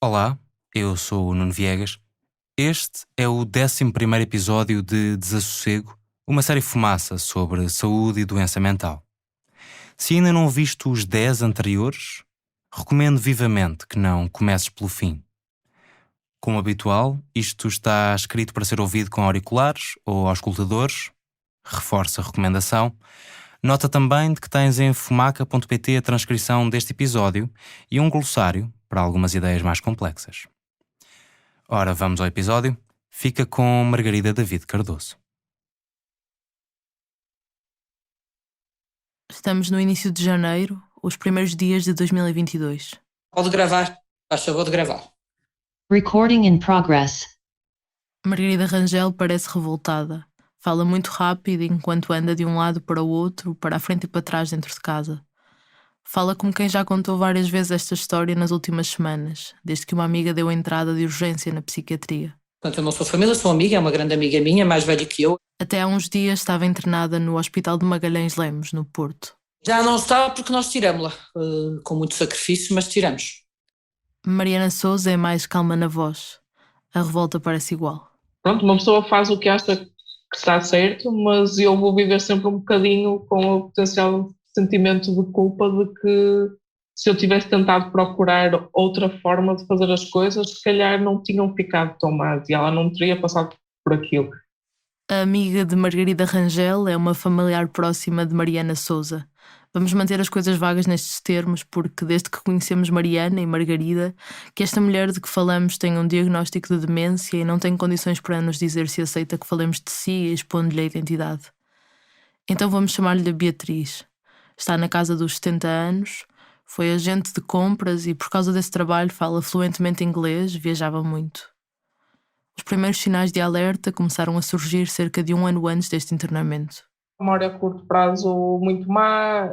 Olá, eu sou o Nuno Viegas. Este é o 11º episódio de Desassossego, uma série fumaça sobre saúde e doença mental. Se ainda não viste os 10 anteriores, recomendo vivamente que não comeces pelo fim. Como habitual, isto está escrito para ser ouvido com auriculares ou auscultadores. Reforço a recomendação. Nota também de que tens em fumaca.pt a transcrição deste episódio e um glossário para algumas ideias mais complexas. Ora, vamos ao episódio. Fica com Margarida David Cardoso. Estamos no início de janeiro, os primeiros dias de 2022. Pode gravar. Faz favor de gravar. Recording in progress. Margarida Rangel parece revoltada. Fala muito rápido enquanto anda de um lado para o outro, para a frente e para trás dentro de casa. Fala como quem já contou várias vezes esta história nas últimas semanas, desde que uma amiga deu a entrada de urgência na psiquiatria. Portanto, eu não sou família, sou amiga, é uma grande amiga minha, mais velha que eu. Até há uns dias estava internada no Hospital de Magalhães Lemos, no Porto. Já não está porque nós tiramos-la, com muito sacrifício, mas tiramos. Mariana Souza é mais calma na voz. A revolta parece igual. Pronto, uma pessoa faz o que acha que está certo, mas eu vou viver sempre um bocadinho com o potencial sentimento de culpa de que se eu tivesse tentado procurar outra forma de fazer as coisas, se calhar não tinham ficado tão más e ela não teria passado por aquilo. A amiga de Margarida Rangel é uma familiar próxima de Mariana Souza. Vamos manter as coisas vagas nestes termos porque desde que conhecemos Mariana e Margarida, que esta mulher de que falamos tem um diagnóstico de demência e não tem condições para nos dizer se aceita que falemos de si expondo-lhe a identidade. Então vamos chamar-lhe Beatriz. Está na casa dos 70 anos, foi agente de compras e por causa desse trabalho fala fluentemente inglês, viajava muito. Os primeiros sinais de alerta começaram a surgir cerca de um ano antes deste internamento. Memória a curto prazo muito má,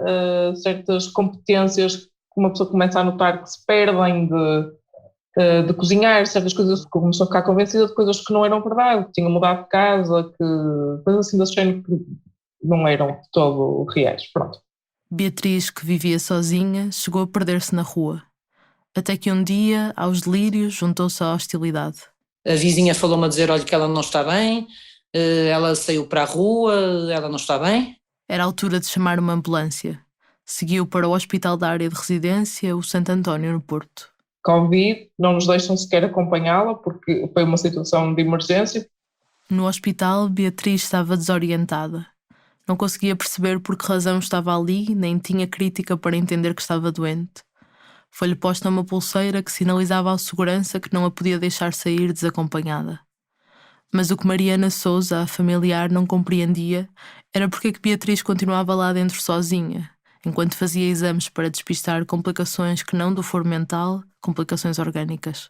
certas competências que uma pessoa começa a notar que se perdem de cozinhar, certas coisas que começou a ficar convencida de coisas que não eram verdade, que tinham mudado de casa, que coisas assim desse género que não eram de todo reais. Pronto. Beatriz, que vivia sozinha, chegou a perder-se na rua. Até que um dia, aos delírios, juntou-se à hostilidade. A vizinha falou-me a dizer, olha, que ela não está bem, ela saiu para a rua, ela não está bem. Era a altura de chamar uma ambulância. Seguiu para o hospital da área de residência, o Santo António, no Porto. Covid, não nos deixam sequer acompanhá-la porque foi uma situação de emergência. No hospital, Beatriz estava desorientada. Não conseguia perceber por que razão estava ali, nem tinha crítica para entender que estava doente. Foi-lhe posta uma pulseira que sinalizava ao segurança que não a podia deixar sair desacompanhada. Mas o que Mariana Souza, a familiar, não compreendia era porque é que Beatriz continuava lá dentro sozinha, enquanto fazia exames para despistar complicações que não do foro mental, complicações orgânicas.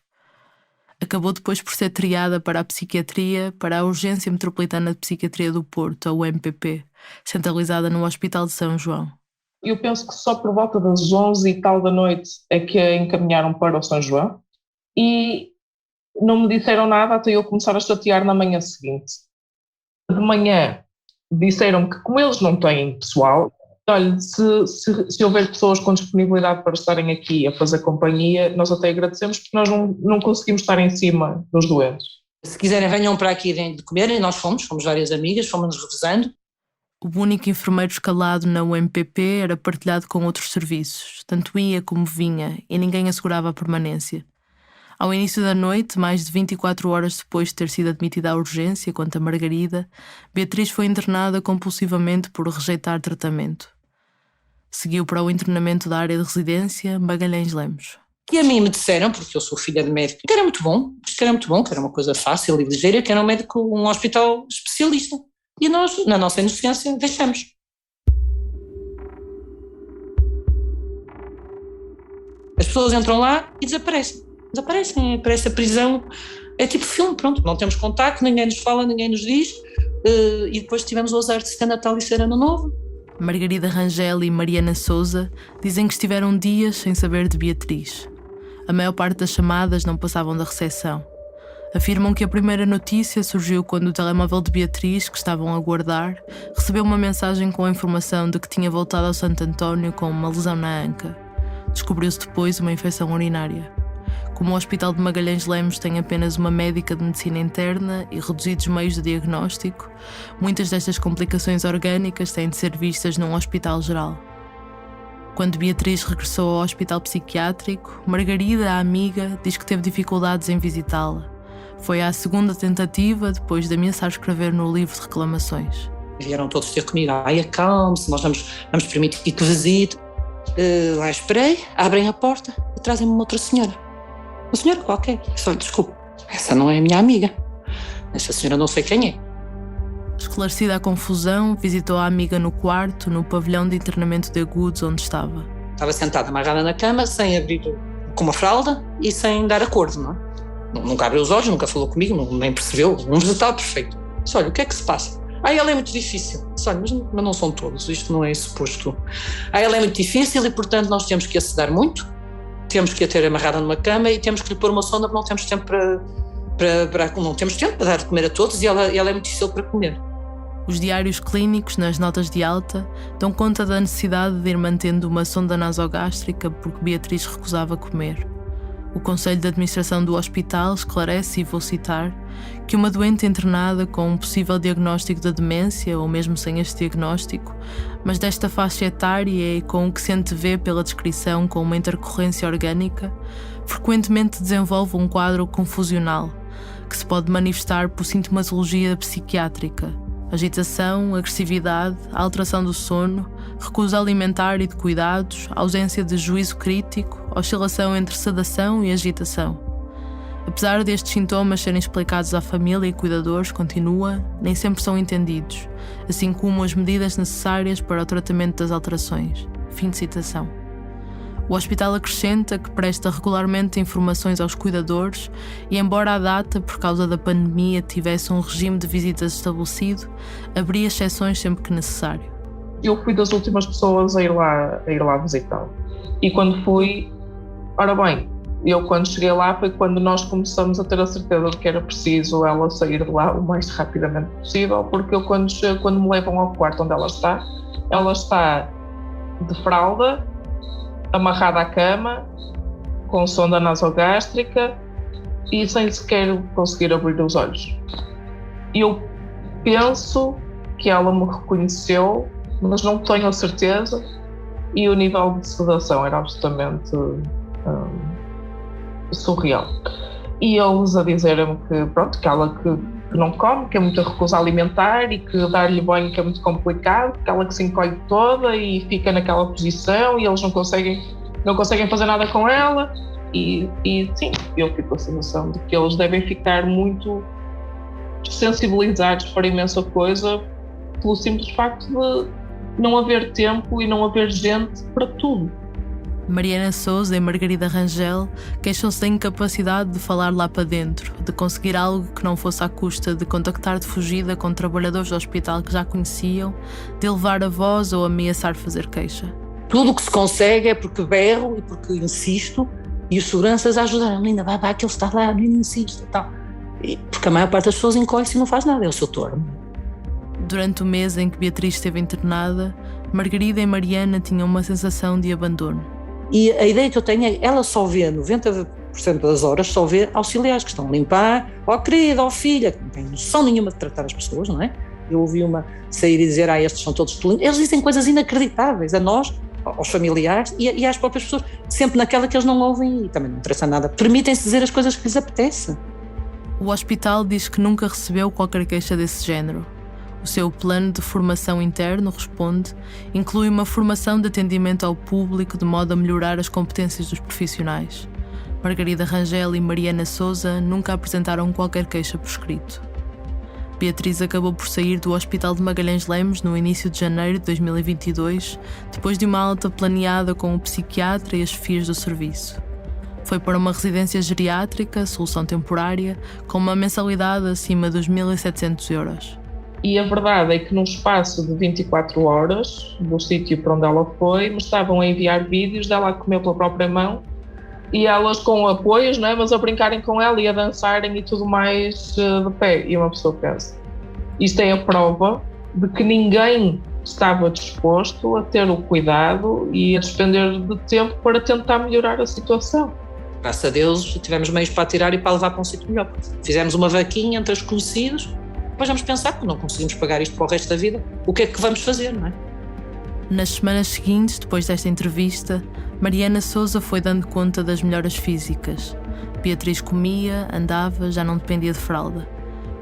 Acabou depois por ser triada para a psiquiatria, para a Urgência Metropolitana de Psiquiatria do Porto, a UMPP, centralizada no Hospital de São João. Eu penso que só por volta das 11 e tal da noite é que a encaminharam para o São João e não me disseram nada até eu começar a chatear na manhã seguinte. De manhã disseram que como eles não têm pessoal, olha, se houver pessoas com disponibilidade para estarem aqui a fazer companhia, nós até agradecemos porque nós não conseguimos estar em cima dos doentes. Se quiserem venham para aqui de comer, e nós fomos várias amigas, fomos-nos revezando. O único enfermeiro escalado na UMPP era partilhado com outros serviços, tanto ia como vinha, e ninguém assegurava a permanência. Ao início da noite, mais de 24 horas depois de ter sido admitida à urgência quanto a Margarida, Beatriz foi internada compulsivamente por rejeitar tratamento. Seguiu para o internamento da área de residência Magalhães Lemos. E a mim me disseram, porque eu sou filha de médico, que era muito bom, que era uma coisa fácil e ligeira, que era um hospital especialista. E nós, na nossa inocência, deixamos. As pessoas entram lá e desaparecem. Parece a prisão. É tipo filme, pronto, não temos contacto, ninguém nos fala, ninguém nos diz. E depois tivemos o azar de ser Natal e ser Ano Novo. Margarida Rangel e Mariana Souza dizem que estiveram dias sem saber de Beatriz. A maior parte das chamadas não passavam da recepção. Afirmam que a primeira notícia surgiu quando o telemóvel de Beatriz, que estavam a guardar, recebeu uma mensagem com a informação de que tinha voltado ao Santo António com uma lesão na anca. Descobriu-se depois uma infecção urinária. Como o Hospital de Magalhães Lemos tem apenas uma médica de medicina interna e reduzidos meios de diagnóstico, muitas destas complicações orgânicas têm de ser vistas num hospital geral. Quando Beatriz regressou ao hospital psiquiátrico, Margarida, a amiga, diz que teve dificuldades em visitá-la. Foi à segunda tentativa, depois de ameaçar escrever no livro de reclamações. Vieram todos ter comigo. Ai, acalme-se, nós vamos permitir que visite. Lá esperei, abrem a porta e trazem-me uma outra senhora. Uma senhora qualquer. Só lhe desculpe, essa não é a minha amiga. Essa senhora não sei quem é. Esclarecida a confusão, visitou a amiga no quarto, no pavilhão de internamento de agudos onde estava. Estava sentada amarrada na cama, sem abrir, com uma fralda e sem dar acordo, não é? Nunca abriu os olhos, nunca falou comigo, nem percebeu. Um vegetal perfeito. Disse, olha, o que é que se passa? Ela é muito difícil. Disse, olha, mas não são todos, isto não é suposto. Ela é muito difícil e, portanto, nós temos que a sedar muito, temos que a ter amarrada numa cama e temos que lhe pôr uma sonda porque não temos tempo não temos tempo para dar de comer a todos e ela é muito difícil para comer. Os diários clínicos, nas notas de alta, dão conta da necessidade de ir mantendo uma sonda nasogástrica porque Beatriz recusava comer. O Conselho de Administração do hospital esclarece, e vou citar, que uma doente internada com um possível diagnóstico de demência, ou mesmo sem este diagnóstico, mas desta faixa etária e com o que se antevê pela descrição com uma intercorrência orgânica, frequentemente desenvolve um quadro confusional, que se pode manifestar por sintomatologia psiquiátrica, agitação, agressividade, alteração do sono, recusa alimentar e de cuidados, ausência de juízo crítico, oscilação entre sedação e agitação. Apesar destes sintomas serem explicados à família e cuidadores, continua, nem sempre são entendidos, assim como as medidas necessárias para o tratamento das alterações. Fim de citação. O hospital acrescenta que presta regularmente informações aos cuidadores e, embora à data, por causa da pandemia, tivesse um regime de visitas estabelecido, abria exceções sempre que necessário. Eu fui das últimas pessoas a ir lá visitá-lo. E quando fui, ora bem, eu quando cheguei lá foi quando nós começamos a ter a certeza de que era preciso ela sair de lá o mais rapidamente possível, porque eu quando me levam ao quarto onde ela está de fralda, amarrada à cama, com sonda nasogástrica e sem sequer conseguir abrir os olhos. Eu penso que ela me reconheceu, mas não tenho a certeza, e o nível de sedação era absolutamente surreal. E eles a dizerem-me que ela que não come, que é muita recusa alimentar e que dar-lhe banho que é muito complicado, que ela que se encolhe toda e fica naquela posição e eles não conseguem fazer nada com ela e sim, eu fico com a sensação de que eles devem ficar muito sensibilizados para imensa coisa pelo simples facto de não haver tempo e não haver gente para tudo. Mariana Souza e Margarida Rangel queixam-se da incapacidade de falar lá para dentro, de conseguir algo que não fosse à custa de contactar de fugida com trabalhadores do hospital que já conheciam, de elevar a voz ou ameaçar fazer queixa. Tudo o que se consegue é porque berro e porque insisto e os seguranças ajudaram. Menina, vai, que ele está lá, menina, insiste e tal. Porque a maior parte das pessoas encolhe-se e não faz nada, é o seu turno. Durante o mês em que Beatriz esteve internada, Margarida e Mariana tinham uma sensação de abandono. E a ideia que eu tenho é ela só vê, 90% das horas, só vê auxiliares que estão a limpar, querida, filha, que não tem noção nenhuma de tratar as pessoas, não é? Eu ouvi uma sair e dizer, estes são todos tolinhos. Eles dizem coisas inacreditáveis a nós, aos familiares e às próprias pessoas, sempre naquela que eles não ouvem e também não interessa nada. Permitem-se dizer as coisas que lhes apetece. O hospital diz que nunca recebeu qualquer queixa desse género. O seu plano de formação interno, responde, inclui uma formação de atendimento ao público de modo a melhorar as competências dos profissionais. Margarida Rangel e Mariana Souza nunca apresentaram qualquer queixa por escrito. Beatriz acabou por sair do Hospital de Magalhães Lemos no início de janeiro de 2022, depois de uma alta planeada com o psiquiatra e as chefias do serviço. Foi para uma residência geriátrica, solução temporária, com uma mensalidade acima dos 1.700 euros. E a verdade é que num espaço de 24 horas, do sítio para onde ela foi, me estavam a enviar vídeos dela a comer pela própria mão e elas com apoios, não é? Mas a brincarem com ela e a dançarem e tudo mais de pé. E uma pessoa pensa, isto é a prova de que ninguém estava disposto a ter o cuidado e a despender de tempo para tentar melhorar a situação. Graças a Deus tivemos meios para tirar e para levar para um sítio melhor. Fizemos uma vaquinha entre os conhecidos, depois vamos pensar que não conseguimos pagar isto para o resto da vida, o que é que vamos fazer, não é? Nas semanas seguintes, depois desta entrevista, Mariana Souza foi dando conta das melhoras físicas. Beatriz comia, andava, já não dependia de fralda.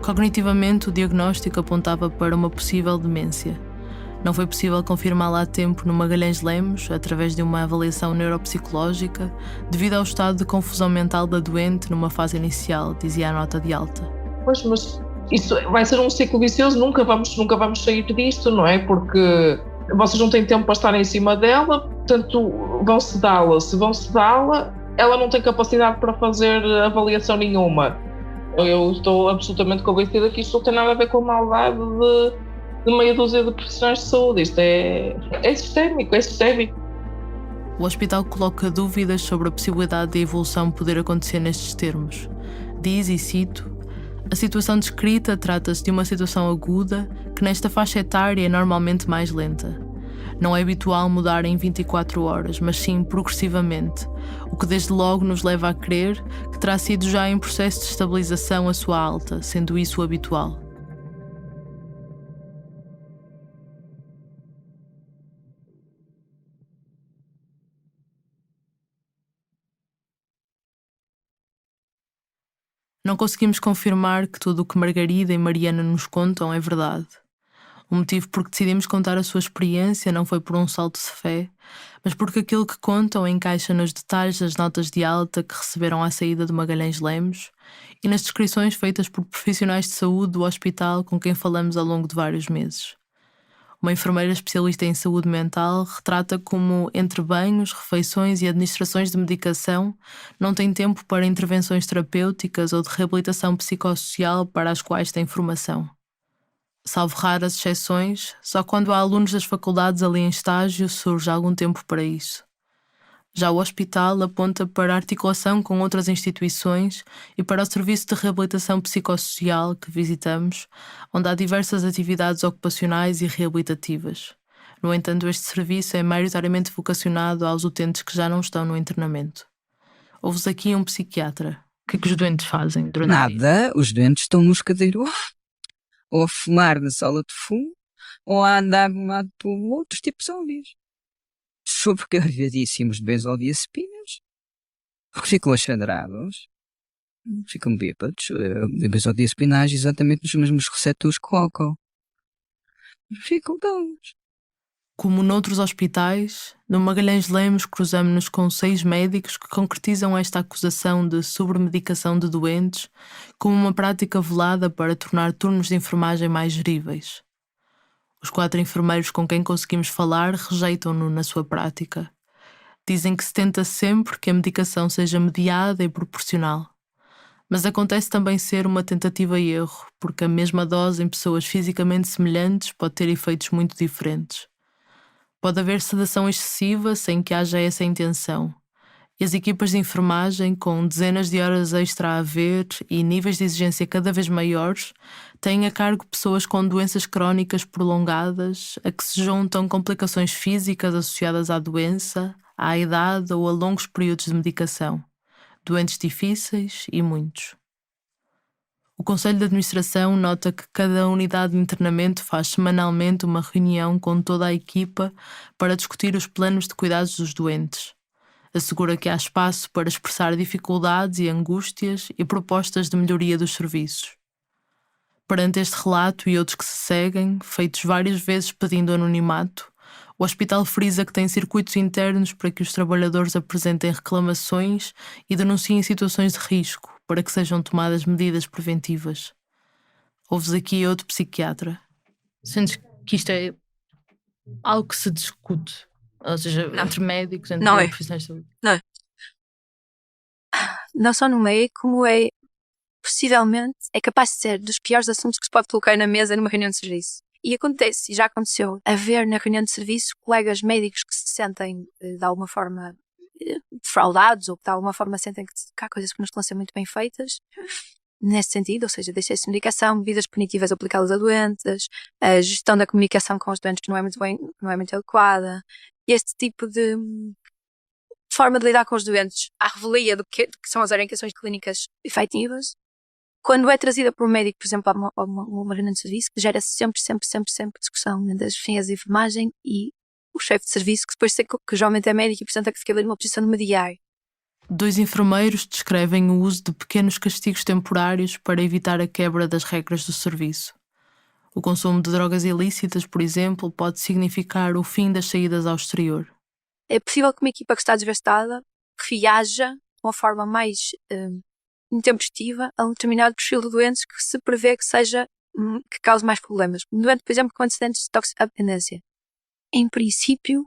Cognitivamente, o diagnóstico apontava para uma possível demência. Não foi possível confirmá-la a tempo no Magalhães Lemos, através de uma avaliação neuropsicológica, devido ao estado de confusão mental da doente numa fase inicial, dizia a nota de alta. Pois, mas isso vai ser um ciclo vicioso, nunca vamos sair disto, não é? Porque vocês não têm tempo para estar em cima dela, portanto vão sedá-la. Se vão sedá-la, ela não tem capacidade para fazer avaliação nenhuma. Eu estou absolutamente convencida que isto não tem nada a ver com a maldade de meia dúzia de profissionais de saúde. Isto é sistémico, é sistémico. O hospital coloca dúvidas sobre a possibilidade de a evolução poder acontecer nestes termos. Diz, e cito, a situação descrita trata-se de uma situação aguda que nesta faixa etária é normalmente mais lenta. Não é habitual mudar em 24 horas, mas sim progressivamente, o que desde logo nos leva a crer que terá sido já em processo de estabilização a sua alta, sendo isso o habitual. Não conseguimos confirmar que tudo o que Margarida e Mariana nos contam é verdade. O motivo por que decidimos contar a sua experiência não foi por um salto de fé, mas porque aquilo que contam encaixa nos detalhes das notas de alta que receberam à saída do Magalhães Lemos e nas descrições feitas por profissionais de saúde do hospital com quem falamos ao longo de vários meses. Uma enfermeira especialista em saúde mental retrata como, entre banhos, refeições e administrações de medicação, não tem tempo para intervenções terapêuticas ou de reabilitação psicossocial para as quais tem formação. Salvo raras exceções, só quando há alunos das faculdades ali em estágio surge algum tempo para isso. Já o hospital aponta para a articulação com outras instituições e para o serviço de reabilitação psicossocial que visitamos, onde há diversas atividades ocupacionais e reabilitativas. No entanto, este serviço é maioritariamente vocacionado aos utentes que já não estão no internamento. Ouve-se aqui um psiquiatra. O que é que os doentes fazem durante o dia? Nada, os doentes estão nos cadeiros ou a fumar na sala de fumo ou a andar de um lado para o outro, tipo zombies. Sobrecarregadíssimos de benzodiazepinas, porque ficam achandrados, ficam bêbados. A benzodiazepina age exatamente nos mesmos receptores que o álcool. Ficam donos. Como noutros hospitais, no Magalhães Lemos cruzamos-nos com 6 médicos que concretizam esta acusação de sobremedicação de doentes como uma prática velada para tornar turnos de enfermagem mais geríveis. Os 4 enfermeiros com quem conseguimos falar rejeitam-no na sua prática. Dizem que se tenta sempre que a medicação seja mediada e proporcional. Mas acontece também ser uma tentativa e erro, porque a mesma dose em pessoas fisicamente semelhantes pode ter efeitos muito diferentes. Pode haver sedação excessiva sem que haja essa intenção. E as equipas de enfermagem, com dezenas de horas extra a ver e níveis de exigência cada vez maiores, têm a cargo pessoas com doenças crónicas prolongadas, a que se juntam complicações físicas associadas à doença, à idade ou a longos períodos de medicação. Doentes difíceis e muitos. O Conselho de Administração nota que cada unidade de internamento faz semanalmente uma reunião com toda a equipa para discutir os planos de cuidados dos doentes. Assegura que há espaço para expressar dificuldades e angústias e propostas de melhoria dos serviços. Perante este relato e outros que se seguem, feitos várias vezes pedindo anonimato, o hospital frisa que tem circuitos internos para que os trabalhadores apresentem reclamações e denunciem situações de risco para que sejam tomadas medidas preventivas. Ouves aqui outro psiquiatra. Sentes que isto é algo que se discute? Ou seja, Não. entre médicos, entre Não é. profissionais de saúde? Não só no meio, como é, possivelmente, é capaz de ser dos piores assuntos que se pode colocar na mesa numa reunião de serviço. E acontece, e já aconteceu, haver na reunião de serviço colegas médicos que se sentem, de alguma forma, defraudados, ou que de alguma forma sentem que há coisas que não estão a ser muito bem feitas, nesse sentido, ou seja, de excesso de medicação, medidas punitivas aplicadas a doentes, a gestão da comunicação com os doentes que não é muito adequada, e este tipo de forma de lidar com os doentes à revelia do que são as orientações clínicas efetivas, quando é trazida por um médico, por exemplo, a uma reunião de serviço, que gera sempre discussão entre as enfermeiras de enfermagem e o chefe de serviço, que depois que geralmente é médico e, portanto, é que fica ali numa posição de mediar. 2 enfermeiros descrevem o uso de pequenos castigos temporários para evitar a quebra das regras do serviço. O consumo de drogas ilícitas, por exemplo, pode significar o fim das saídas ao exterior. É possível que uma equipa que está desgastada reaja de uma forma mais intempestiva a um determinado perfil de doentes que se prevê que cause mais problemas. Um doente, por exemplo, com antecedentes de toxicodependência. Em princípio,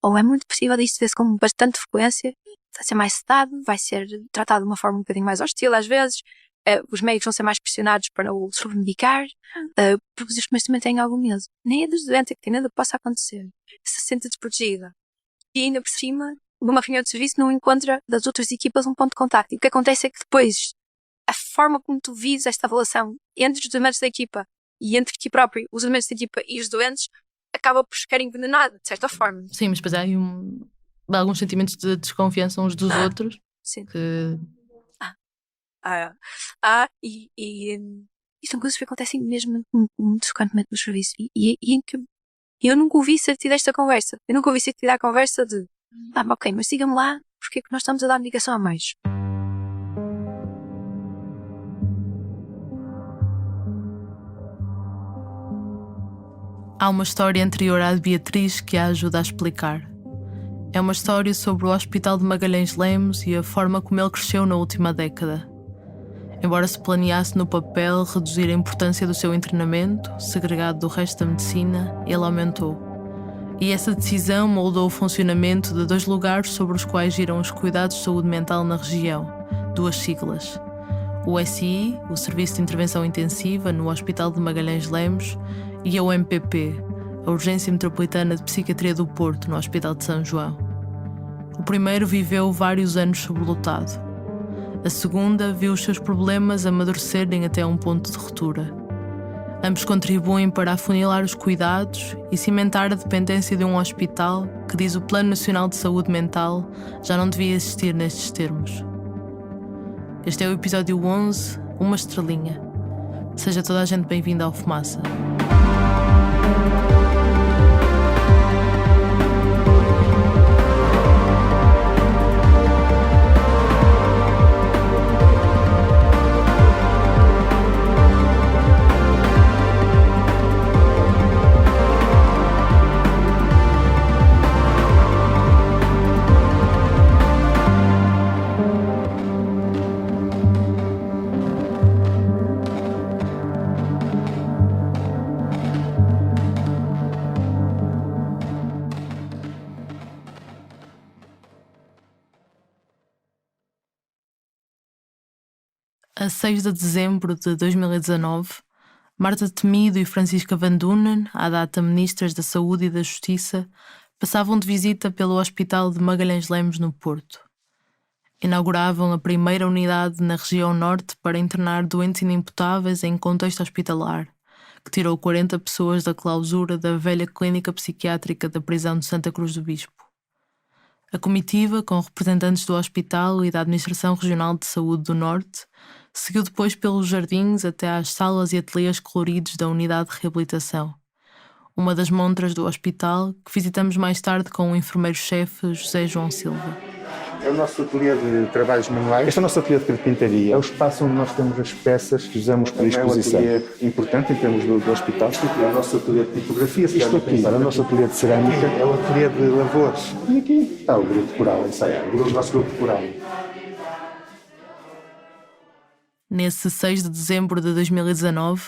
ou é muito possível disto ver-se com bastante frequência, vai ser mais sedado, vai ser tratado de uma forma um bocadinho mais hostil às vezes, os médicos vão ser mais pressionados para o sobremedicar, porque os enfermeiros também têm algum medo. Nem é dos doentes, é que tem nada que possa acontecer. Se sente desprotegida. E ainda por cima, numa reunião de serviço, não encontra das outras equipas um ponto de contacto. E o que acontece é que depois, a forma como tu vives esta relação entre os elementos da equipa e entre ti próprio, os elementos da equipa e os doentes, acaba por ficar envenenado, de certa forma. Sim, mas depois há aí alguns sentimentos de desconfiança uns dos outros. Sim. Que... E são coisas que acontecem mesmo muito frequentemente no serviço. E em que eu nunca ouvi ser tida esta conversa. Eu nunca ouvi ser tida a conversa de ok, mas diga-me lá porque é que nós estamos a dar medicação a mais. Há uma história anterior à de Beatriz que a ajuda a explicar. É uma história sobre o Hospital de Magalhães Lemos e a forma como ele cresceu na última década. Embora se planeasse no papel reduzir a importância do seu internamento, segregado do resto da medicina, ele aumentou. E essa decisão moldou o funcionamento de 2 lugares sobre os quais giram os cuidados de saúde mental na região, 2 siglas. O SI, o Serviço de Intervenção Intensiva no Hospital de Magalhães Lemos, e a UMPP, a Urgência Metropolitana de Psiquiatria do Porto, no Hospital de São João. O primeiro viveu vários anos sobrelotado. A segunda viu os seus problemas amadurecerem até um ponto de ruptura. Ambos contribuem para afunilar os cuidados e cimentar a dependência de um hospital que, diz o Plano Nacional de Saúde Mental, já não devia existir nestes termos. Este é o episódio 11, Uma Estrelinha. Seja toda a gente bem-vinda ao Fumaça. A 6 de dezembro de 2019, Marta Temido e Francisca Van Dunen, à data Ministras da Saúde e da Justiça, passavam de visita pelo Hospital de Magalhães Lemos no Porto. Inauguravam a primeira unidade na região norte para internar doentes inimputáveis em contexto hospitalar, que tirou 40 pessoas da clausura da velha clínica psiquiátrica da prisão de Santa Cruz do Bispo. A comitiva, com representantes do hospital e da Administração Regional de Saúde do Norte, seguiu depois pelos jardins até às salas e ateliês coloridos da unidade de reabilitação, uma das montras do hospital que visitamos mais tarde com o enfermeiro-chefe José João Silva. É o nosso ateliê de trabalhos manuais. Este é o nosso ateliê de carpintaria. É o espaço onde nós temos as peças que usamos para exposição. É um ateliê importante em termos do hospital. Isto aqui é o nosso ateliê de tipografia. Isto aqui é o nosso ateliê de cerâmica. É o ateliê de lavores. E aqui está o grupo coral ensaiado. O nosso grupo coral. Nesse 6 de dezembro de 2019,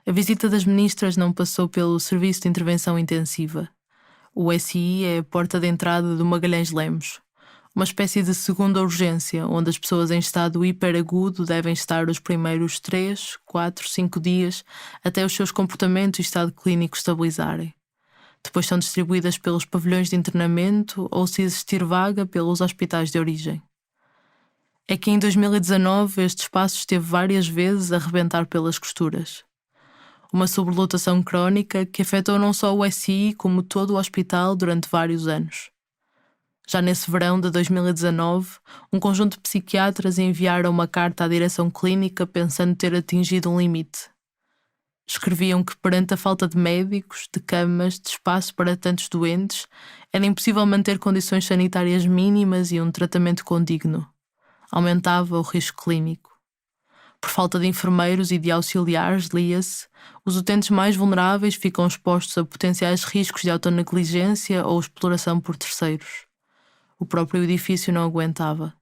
a visita das ministras não passou pelo Serviço de Intervenção Intensiva. O SI é a porta de entrada do Magalhães Lemos, uma espécie de segunda urgência, onde as pessoas em estado hiperagudo devem estar os primeiros 3, 4, 5 dias até os seus comportamentos e estado clínico estabilizarem. Depois são distribuídas pelos pavilhões de internamento ou, se existir vaga, pelos hospitais de origem. É que em 2019 este espaço esteve várias vezes a rebentar pelas costuras. Uma sobrelotação crónica que afetou não só o SI como todo o hospital durante vários anos. Já nesse verão de 2019, um conjunto de psiquiatras enviaram uma carta à direção clínica pensando ter atingido um limite. Escreviam que, perante a falta de médicos, de camas, de espaço para tantos doentes, era impossível manter condições sanitárias mínimas e um tratamento condigno. Aumentava o risco clínico. Por falta de enfermeiros e de auxiliares, lia-se, os utentes mais vulneráveis ficam expostos a potenciais riscos de autonegligência ou exploração por terceiros. O próprio edifício não aguentava.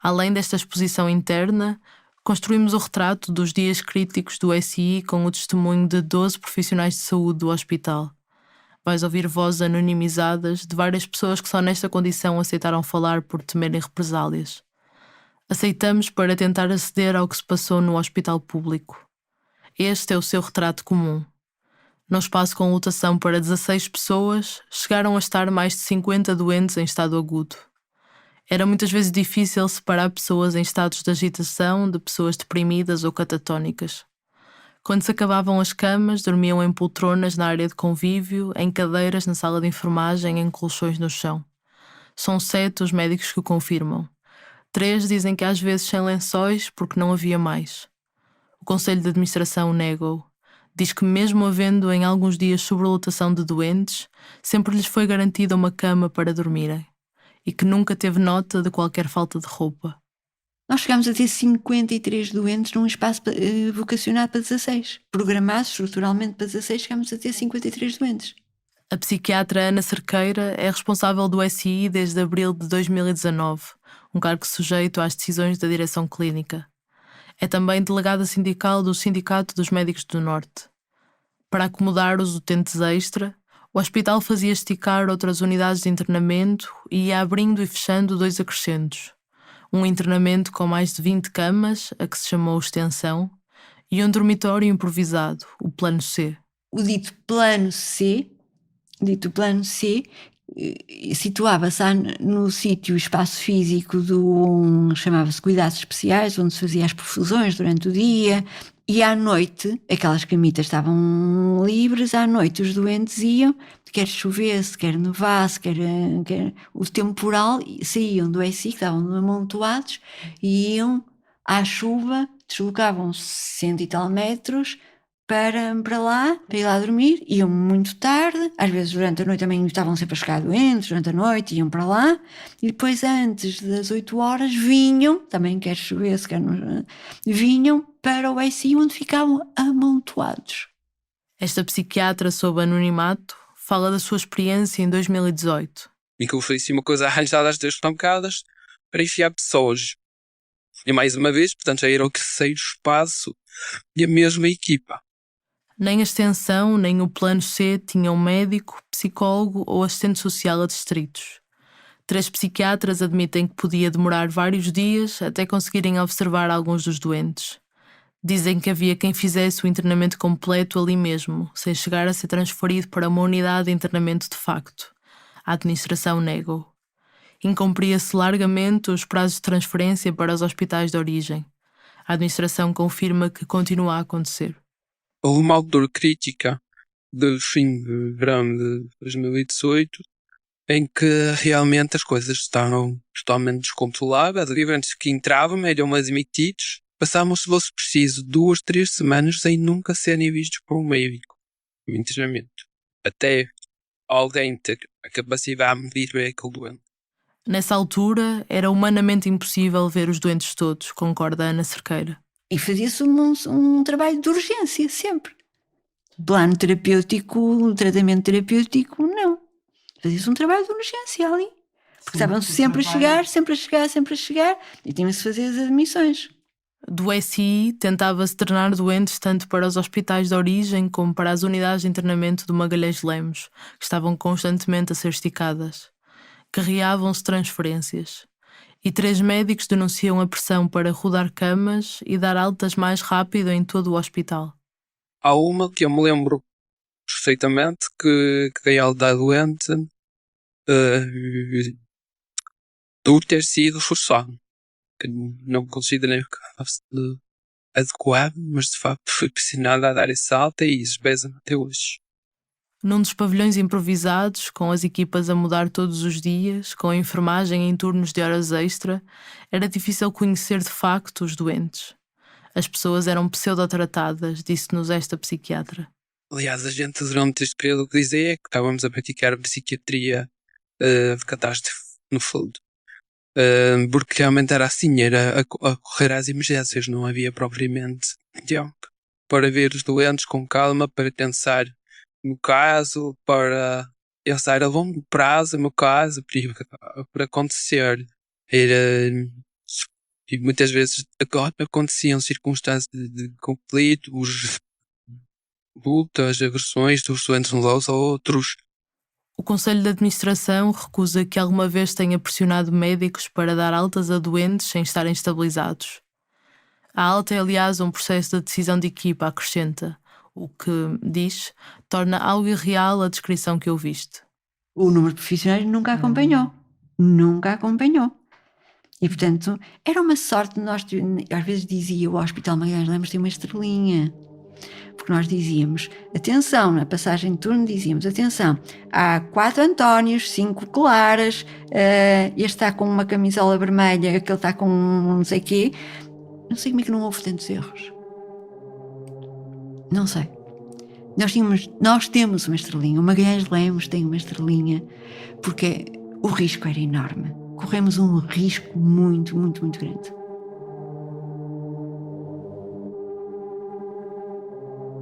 Além desta exposição interna, construímos o retrato dos dias críticos do SI com o testemunho de 12 profissionais de saúde do hospital. Vais ouvir vozes anonimizadas de várias pessoas que só nesta condição aceitaram falar por temerem represálias. Aceitamos para tentar aceder ao que se passou no hospital público. Este é o seu retrato comum. Num espaço com lotação para 16 pessoas, chegaram a estar mais de 50 doentes em estado agudo. Era muitas vezes difícil separar pessoas em estados de agitação de pessoas deprimidas ou catatónicas. Quando se acabavam as camas, dormiam em poltronas na área de convívio, em cadeiras na sala de enfermagem, em colchões no chão. São 7 os médicos que o confirmam. 3 dizem que às vezes sem lençóis porque não havia mais. O Conselho de Administração nega-o. Diz que mesmo havendo em alguns dias sobrelotação de doentes, sempre lhes foi garantida uma cama para dormirem e que nunca teve nota de qualquer falta de roupa. Nós chegámos a ter 53 doentes num espaço vocacionado para 16. Programado estruturalmente para 16, chegámos a ter 53 doentes. A psiquiatra Ana Cerqueira é responsável do SI desde abril de 2019, um cargo sujeito às decisões da direção clínica. É também delegada sindical do Sindicato dos Médicos do Norte. Para acomodar os utentes extra, o hospital fazia esticar outras unidades de internamento e ia abrindo e fechando 2 acrescentos. Um internamento com mais de 20 camas, a que se chamou extensão, e um dormitório improvisado, o Plano C. O dito Plano C situava-se no sítio, espaço físico chamava-se Cuidados Especiais, onde se fazia as perfusões durante o dia, e à noite, aquelas camitas estavam livres, à noite os doentes iam, quer chovesse, quer nevasse, quer o temporal, saíam do SI, que estavam amontoados, e iam à chuva, deslocavam-se 100 e tal metros, para ir lá dormir, iam muito tarde, às vezes durante a noite também estavam sempre a chegar doentes, durante a noite iam para lá, e depois antes das 8 horas vinham, também quer chovesse, vinham para o SI onde ficavam amontoados. Esta psiquiatra sob anonimato fala da sua experiência em 2018. E que foi assim uma coisa arranjada às 2 pancadas para enfiar pessoas. E mais uma vez, portanto, já era o terceiro espaço e a mesma equipa. Nem a extensão, nem o Plano C tinham médico, psicólogo ou assistente social adstritos. 3 psiquiatras admitem que podia demorar vários dias até conseguirem observar alguns dos doentes. Dizem que havia quem fizesse o internamento completo ali mesmo, sem chegar a ser transferido para uma unidade de internamento de facto. A administração nega-o. Incumpria-se largamente os prazos de transferência para os hospitais de origem. A administração confirma que continua a acontecer. Houve uma altura crítica do fim de verão de 2018 em que realmente as coisas estavam totalmente descontroladas. Os doentes que entravam eram admitidos. Passámos, se fosse preciso, 2, 3 semanas sem nunca serem vistos por um médico no internamento. Até alguém ter a capacidade de ver aquele doente. Nessa altura, era humanamente impossível ver os doentes todos, concorda Ana Cerqueira. E fazia-se um trabalho de urgência, sempre. Plano terapêutico, tratamento terapêutico, não. Fazia-se um trabalho de urgência ali. Porque estavam sempre a chegar, e tinham-se de fazer as admissões. Do SI, tentava-se tornar doentes tanto para os hospitais de origem como para as unidades de internamento do Magalhães Lemos, que estavam constantemente a ser esticadas. Carreavam-se transferências. E 3 médicos denunciam a pressão para rodar camas e dar altas mais rápido em todo o hospital. Há uma que eu me lembro perfeitamente que ela está doente do ter sido forçado. Que não considerei adequado, mas de facto foi pressionada a dar essa alta e isso pesa até hoje. Num dos pavilhões improvisados, com as equipas a mudar todos os dias, com a enfermagem em turnos de horas extra, era difícil conhecer de facto os doentes. As pessoas eram pseudotratadas, disse-nos esta psiquiatra. Aliás, a gente durante este período que dizia é que estávamos a praticar psiquiatria de catástrofe, no fundo. Porque realmente era assim, era a correr às emergências, não havia propriamente tempo para ver os doentes com calma, para pensar no caso, para pensar a longo prazo, no caso, para acontecer. E muitas vezes aconteciam circunstâncias de conflito, lutas, agressões dos doentes uns aos outros. O Conselho de Administração recusa que alguma vez tenha pressionado médicos para dar altas a doentes sem estarem estabilizados. A alta é, aliás, um processo de decisão de equipa, acrescenta, o que, diz, torna algo irreal a descrição que ouviste. O número de profissionais nunca acompanhou. Nunca acompanhou. E, portanto, era uma sorte. Nós, às vezes, dizia o Hospital Magalhães Lemos tem uma estrelinha. Porque nós dizíamos, atenção, na passagem de turno dizíamos, atenção, há 4 Antónios, 5 Claras, este está com uma camisola vermelha, aquele está com não sei quê. Não sei como é que não houve tantos erros. Não sei. Nós temos uma estrelinha, o Magalhães Lemos tem uma estrelinha, porque o risco era enorme. Corremos um risco muito, muito, muito grande.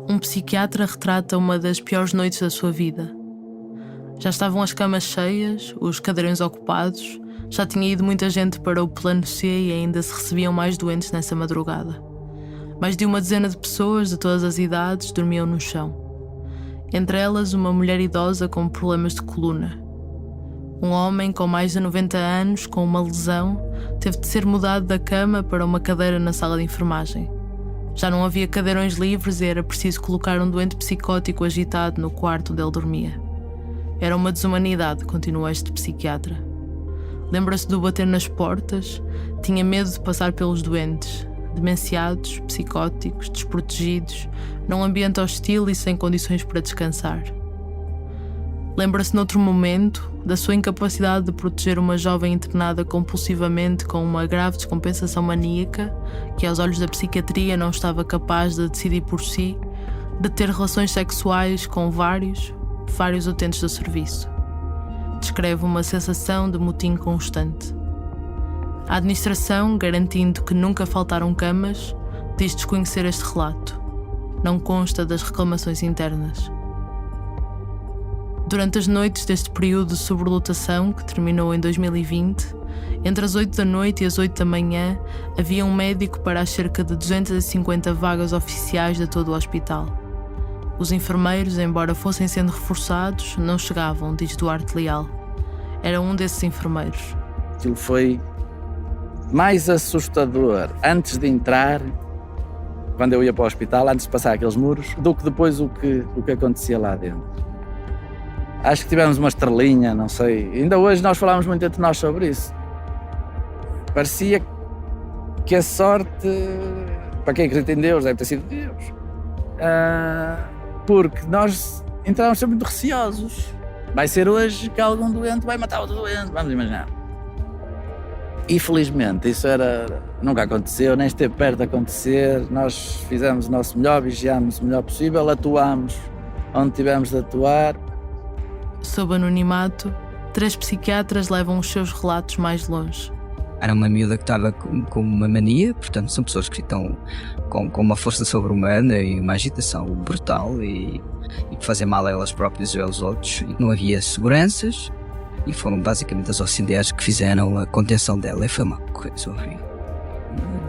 Um psiquiatra retrata uma das piores noites da sua vida. Já estavam as camas cheias, os cadeirões ocupados, já tinha ido muita gente para o plano C e ainda se recebiam mais doentes nessa madrugada. Mais de uma dezena de pessoas de todas as idades dormiam no chão. Entre elas, uma mulher idosa com problemas de coluna. Um homem com mais de 90 anos, com uma lesão, teve de ser mudado da cama para uma cadeira na sala de enfermagem. Já não havia cadeirões livres e era preciso colocar um doente psicótico agitado no quarto onde ele dormia. Era uma desumanidade, continuou este psiquiatra. Lembra-se do bater nas portas? Tinha medo de passar pelos doentes, demenciados, psicóticos, desprotegidos, num ambiente hostil e sem condições para descansar. Lembra-se noutro momento da sua incapacidade de proteger uma jovem internada compulsivamente com uma grave descompensação maníaca, que aos olhos da psiquiatria não estava capaz de decidir por si, de ter relações sexuais com vários utentes do serviço. Descreve uma sensação de motim constante. A administração, garantindo que nunca faltaram camas, diz desconhecer este relato. Não consta das reclamações internas. Durante as noites deste período de sobrelotação, que terminou em 2020, entre as 8 da noite e as 8 da manhã, havia um médico para as cerca de 250 vagas oficiais de todo o hospital. Os enfermeiros, embora fossem sendo reforçados, não chegavam, diz Duarte Leal. Era um desses enfermeiros. Aquilo foi mais assustador antes de entrar, quando eu ia para o hospital, antes de passar aqueles muros, do que depois o que acontecia lá dentro. Acho que tivemos uma estrelinha, não sei. Ainda hoje nós falámos muito entre nós sobre isso. Parecia que a sorte, para quem acredita em Deus, deve ter sido Deus. Porque nós entrávamos sempre muito receosos. Vai ser hoje que algum doente vai matar outro doente, vamos imaginar. E felizmente isso nunca aconteceu, nem esteve perto de acontecer. Nós fizemos o nosso melhor, vigiámos o melhor possível, atuámos onde tivemos de atuar. Sob anonimato, 3 psiquiatras levam os seus relatos mais longe. Era uma miúda que estava com uma mania, portanto são pessoas que estão com uma força sobre-humana e uma agitação brutal e que fazem mal a elas próprias e aos outros. E não havia seguranças e foram basicamente as auxiliares que fizeram a contenção dela. E foi uma coisa horrível.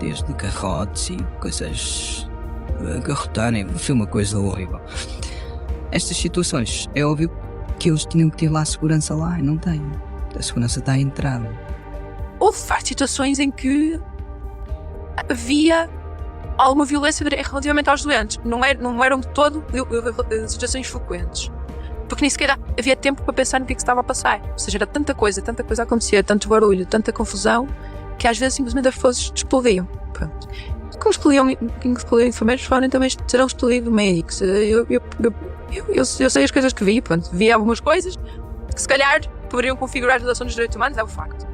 Desde garrotes e coisas garrotarem, foi uma coisa horrível. Estas situações, é óbvio que eles tinham que ter lá a segurança lá e não têm. A segurança está à entrada. Houve várias situações em que havia alguma violência relativamente aos doentes. Não eram de todo situações frequentes. Porque nem sequer havia tempo para pensar no que estava a passar. Ou seja, era tanta coisa a acontecer, tanto barulho, tanta confusão, que às vezes simplesmente as pessoas explodiam. Pronto. que escolhiam enfermeiros podem também serão escolhidos médicos. Eu sei as coisas que vi, pronto, vi algumas coisas que se calhar poderiam configurar a violação dos direitos humanos, é um facto.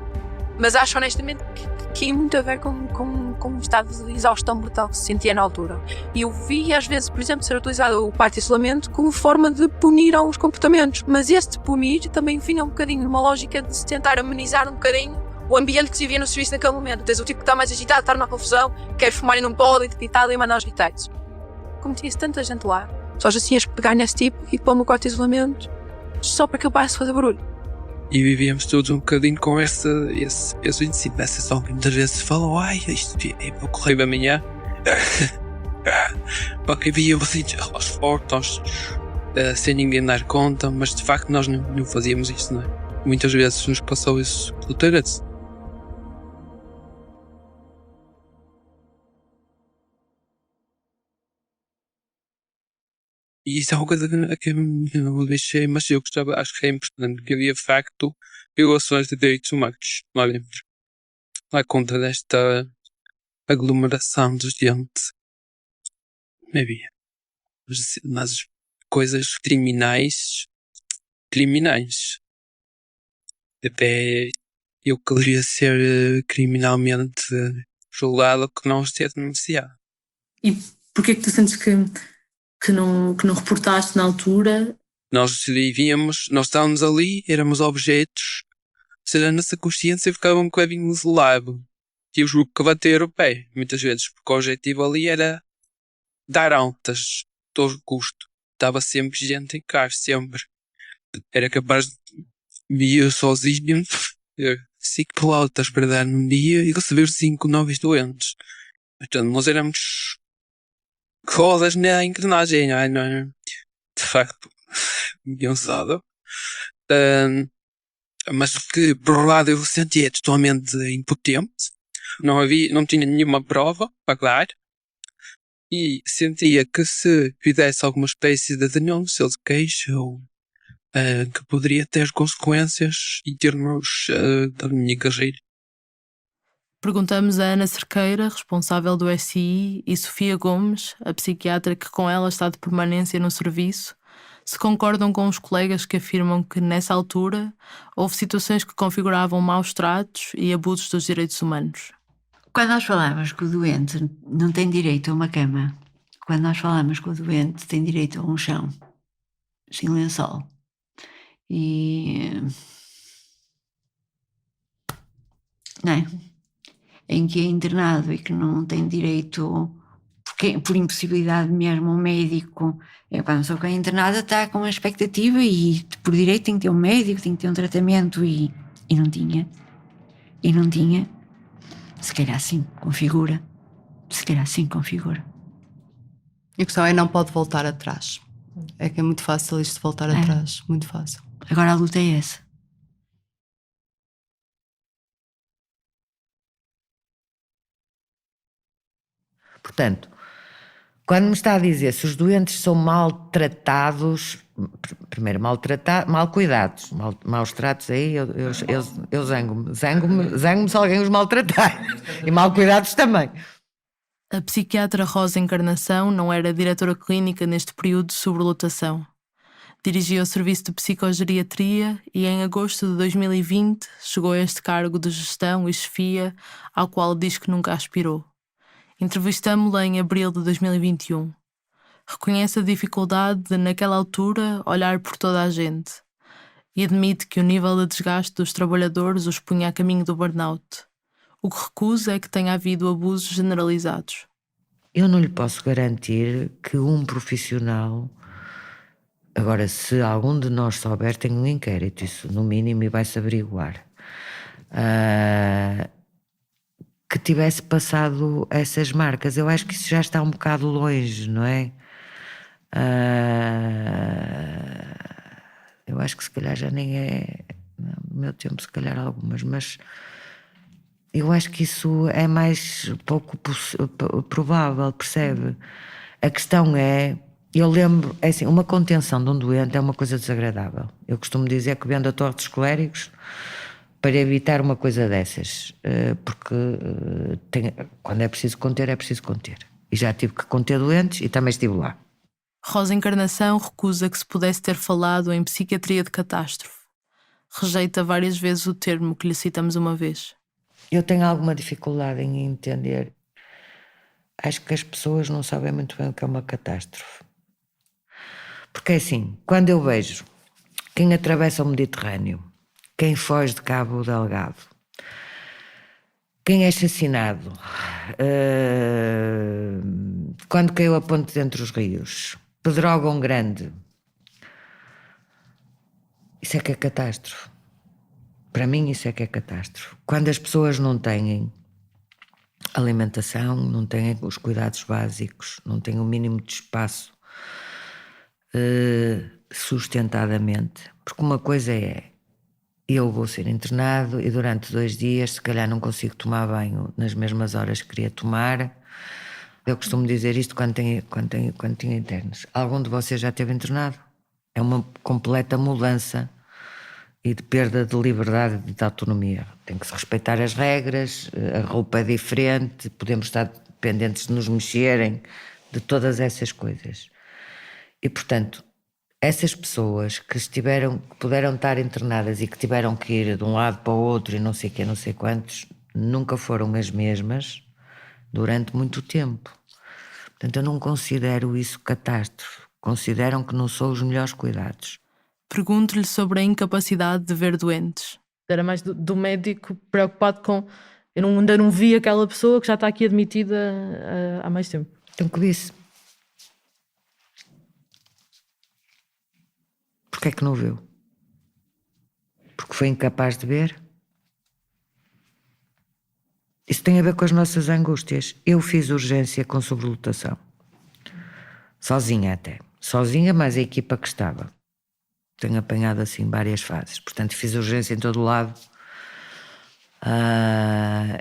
Mas acho honestamente que tinha muito a ver com um estado de exaustão brutal que se sentia na altura. E eu vi às vezes, por exemplo, ser utilizado o parto e isolamento como forma de punir alguns comportamentos. Mas este punir também vinha um bocadinho numa lógica de se tentar amenizar um bocadinho o ambiente que se vivia no serviço naquele momento. Tens o tipo que está mais agitado, está numa confusão, quer fumar e não pode, decapitado e mandar aos hospitais. Como tinha-se tanta gente lá, só já tinhas que pegar nesse tipo e pôr-me o quarto de isolamento só para que eu parasse de fazer barulho. E vivíamos todos um bocadinho com esse ensino. Essa só que muitas vezes falam, isto é para o correio amanhã. Porque havia assim, aos fortes, sem ninguém dar conta, mas de facto nós não fazíamos isso, não é? Muitas vezes nos passou isso pelo interesse. E isso é uma coisa que eu deixei, mas eu gostava, acho que é importante, que havia de facto violações de direitos humanos. Olha, à conta desta aglomeração de gente, havia. Mas coisas criminais. Até eu queria ser criminalmente julgado que não esteja denunciado. E porquê que tu sentes que não reportaste na altura? Nós vivíamos, nós estávamos ali, éramos objetos, ou seja, a nossa consciência ficava um bocadinho isolado. E eu julgo que bater o pé, muitas vezes, porque o objetivo ali era dar altas, todo custo. Estava sempre gente em casa, sempre. Era capaz de vir sozinho, 5 pelotas para dar num dia e receber 5 novos doentes. Portanto, nós éramos rodas na engrenagem, não é? De facto, pensado. Mas que, por um lado, eu sentia totalmente impotente. Não tinha nenhuma prova para dar. E sentia que se fizesse alguma espécie de denúncia de queixa, que poderia ter consequências em termos da minha carreira. Perguntamos a Ana Cerqueira, responsável do SI, e Sofia Gomes, a psiquiatra que com ela está de permanência no serviço, se concordam com os colegas que afirmam que, nessa altura, houve situações que configuravam maus tratos e abusos dos direitos humanos. Quando nós falamos que o doente não tem direito a uma cama, quando nós falamos que o doente tem direito a um chão, sem lençol, não é? Em que é internado e que não tem direito, porque, por impossibilidade mesmo, o médico, quando a pessoa que é internada está com a expectativa e por direito tem que ter um médico, tem que ter um tratamento e não tinha. Se calhar sim, configura. E a questão é, não pode voltar atrás. É que é muito fácil isto voltar atrás, muito fácil. Agora a luta é essa. Portanto, quando me está a dizer se os doentes são maltratados, primeiro mal cuidados, maus tratos, aí eu zango-me se alguém os maltratar, e mal cuidados também. A psiquiatra Rosa Encarnação não era diretora clínica neste período de sobrelotação. Dirigia o serviço de psicogeriatria e em agosto de 2020 chegou a este cargo de gestão e chefia ao qual diz que nunca aspirou. Entrevistámo-la em abril de 2021. Reconhece a dificuldade de, naquela altura, olhar por toda a gente e admite que o nível de desgaste dos trabalhadores os punha a caminho do burnout. O que recusa é que tenha havido abusos generalizados. Eu não lhe posso garantir que um profissional... Agora, se algum de nós souber, tem um inquérito, isso no mínimo, e vai-se averiguar. Que tivesse passado essas marcas. Eu acho que isso já está um bocado longe, não é? Eu acho que se calhar já nem é... No meu tempo, se calhar algumas, mas... Eu acho que isso é mais pouco provável, percebe? A questão é... Eu lembro, é assim, uma contenção de um doente é uma coisa desagradável. Eu costumo dizer que vendo a torre dos coléricos, para evitar uma coisa dessas, porque quando é preciso conter, é preciso conter. E já tive que conter doentes e também estive lá. Rosa Encarnação recusa que se pudesse ter falado em psiquiatria de catástrofe. Rejeita várias vezes o termo que lhe citamos uma vez. Eu tenho alguma dificuldade em entender. Acho que as pessoas não sabem muito bem o que é uma catástrofe. Porque assim, quando eu vejo quem atravessa o Mediterrâneo, quem foge de Cabo Delgado, quem é assassinado, quando caiu a ponte de entre os rios, Pedrógão Grande, isso é que é catástrofe. Para mim isso é que é catástrofe. Quando as pessoas não têm alimentação, não têm os cuidados básicos, não têm o mínimo de espaço sustentadamente. Porque uma coisa é, eu vou ser internado e durante 2 dias se calhar não consigo tomar banho nas mesmas horas que queria tomar. Eu costumo dizer isto quando tinha internos. Algum de vocês já esteve internado? É uma completa mudança e de perda de liberdade e de autonomia. Tem que se respeitar as regras, a roupa é diferente, podemos estar dependentes de nos mexerem, de todas essas coisas. E, portanto, essas pessoas que puderam estar internadas e que tiveram que ir de um lado para o outro e não sei quê, não sei quantos, nunca foram as mesmas durante muito tempo. Portanto, eu não considero isso catástrofe. Consideram que não sou os melhores cuidados. Pergunto-lhe sobre a incapacidade de ver doentes. Era mais do médico preocupado com... Eu ainda não vi aquela pessoa que já está aqui admitida há mais tempo. Então, que disse? Porquê é que não viu? Porque foi incapaz de ver? Isso tem a ver com as nossas angústias. Eu fiz urgência com sobrelotação. Sozinha até. Sozinha, mas a equipa que estava. Tenho apanhado assim várias fases. Portanto, fiz urgência em todo o lado.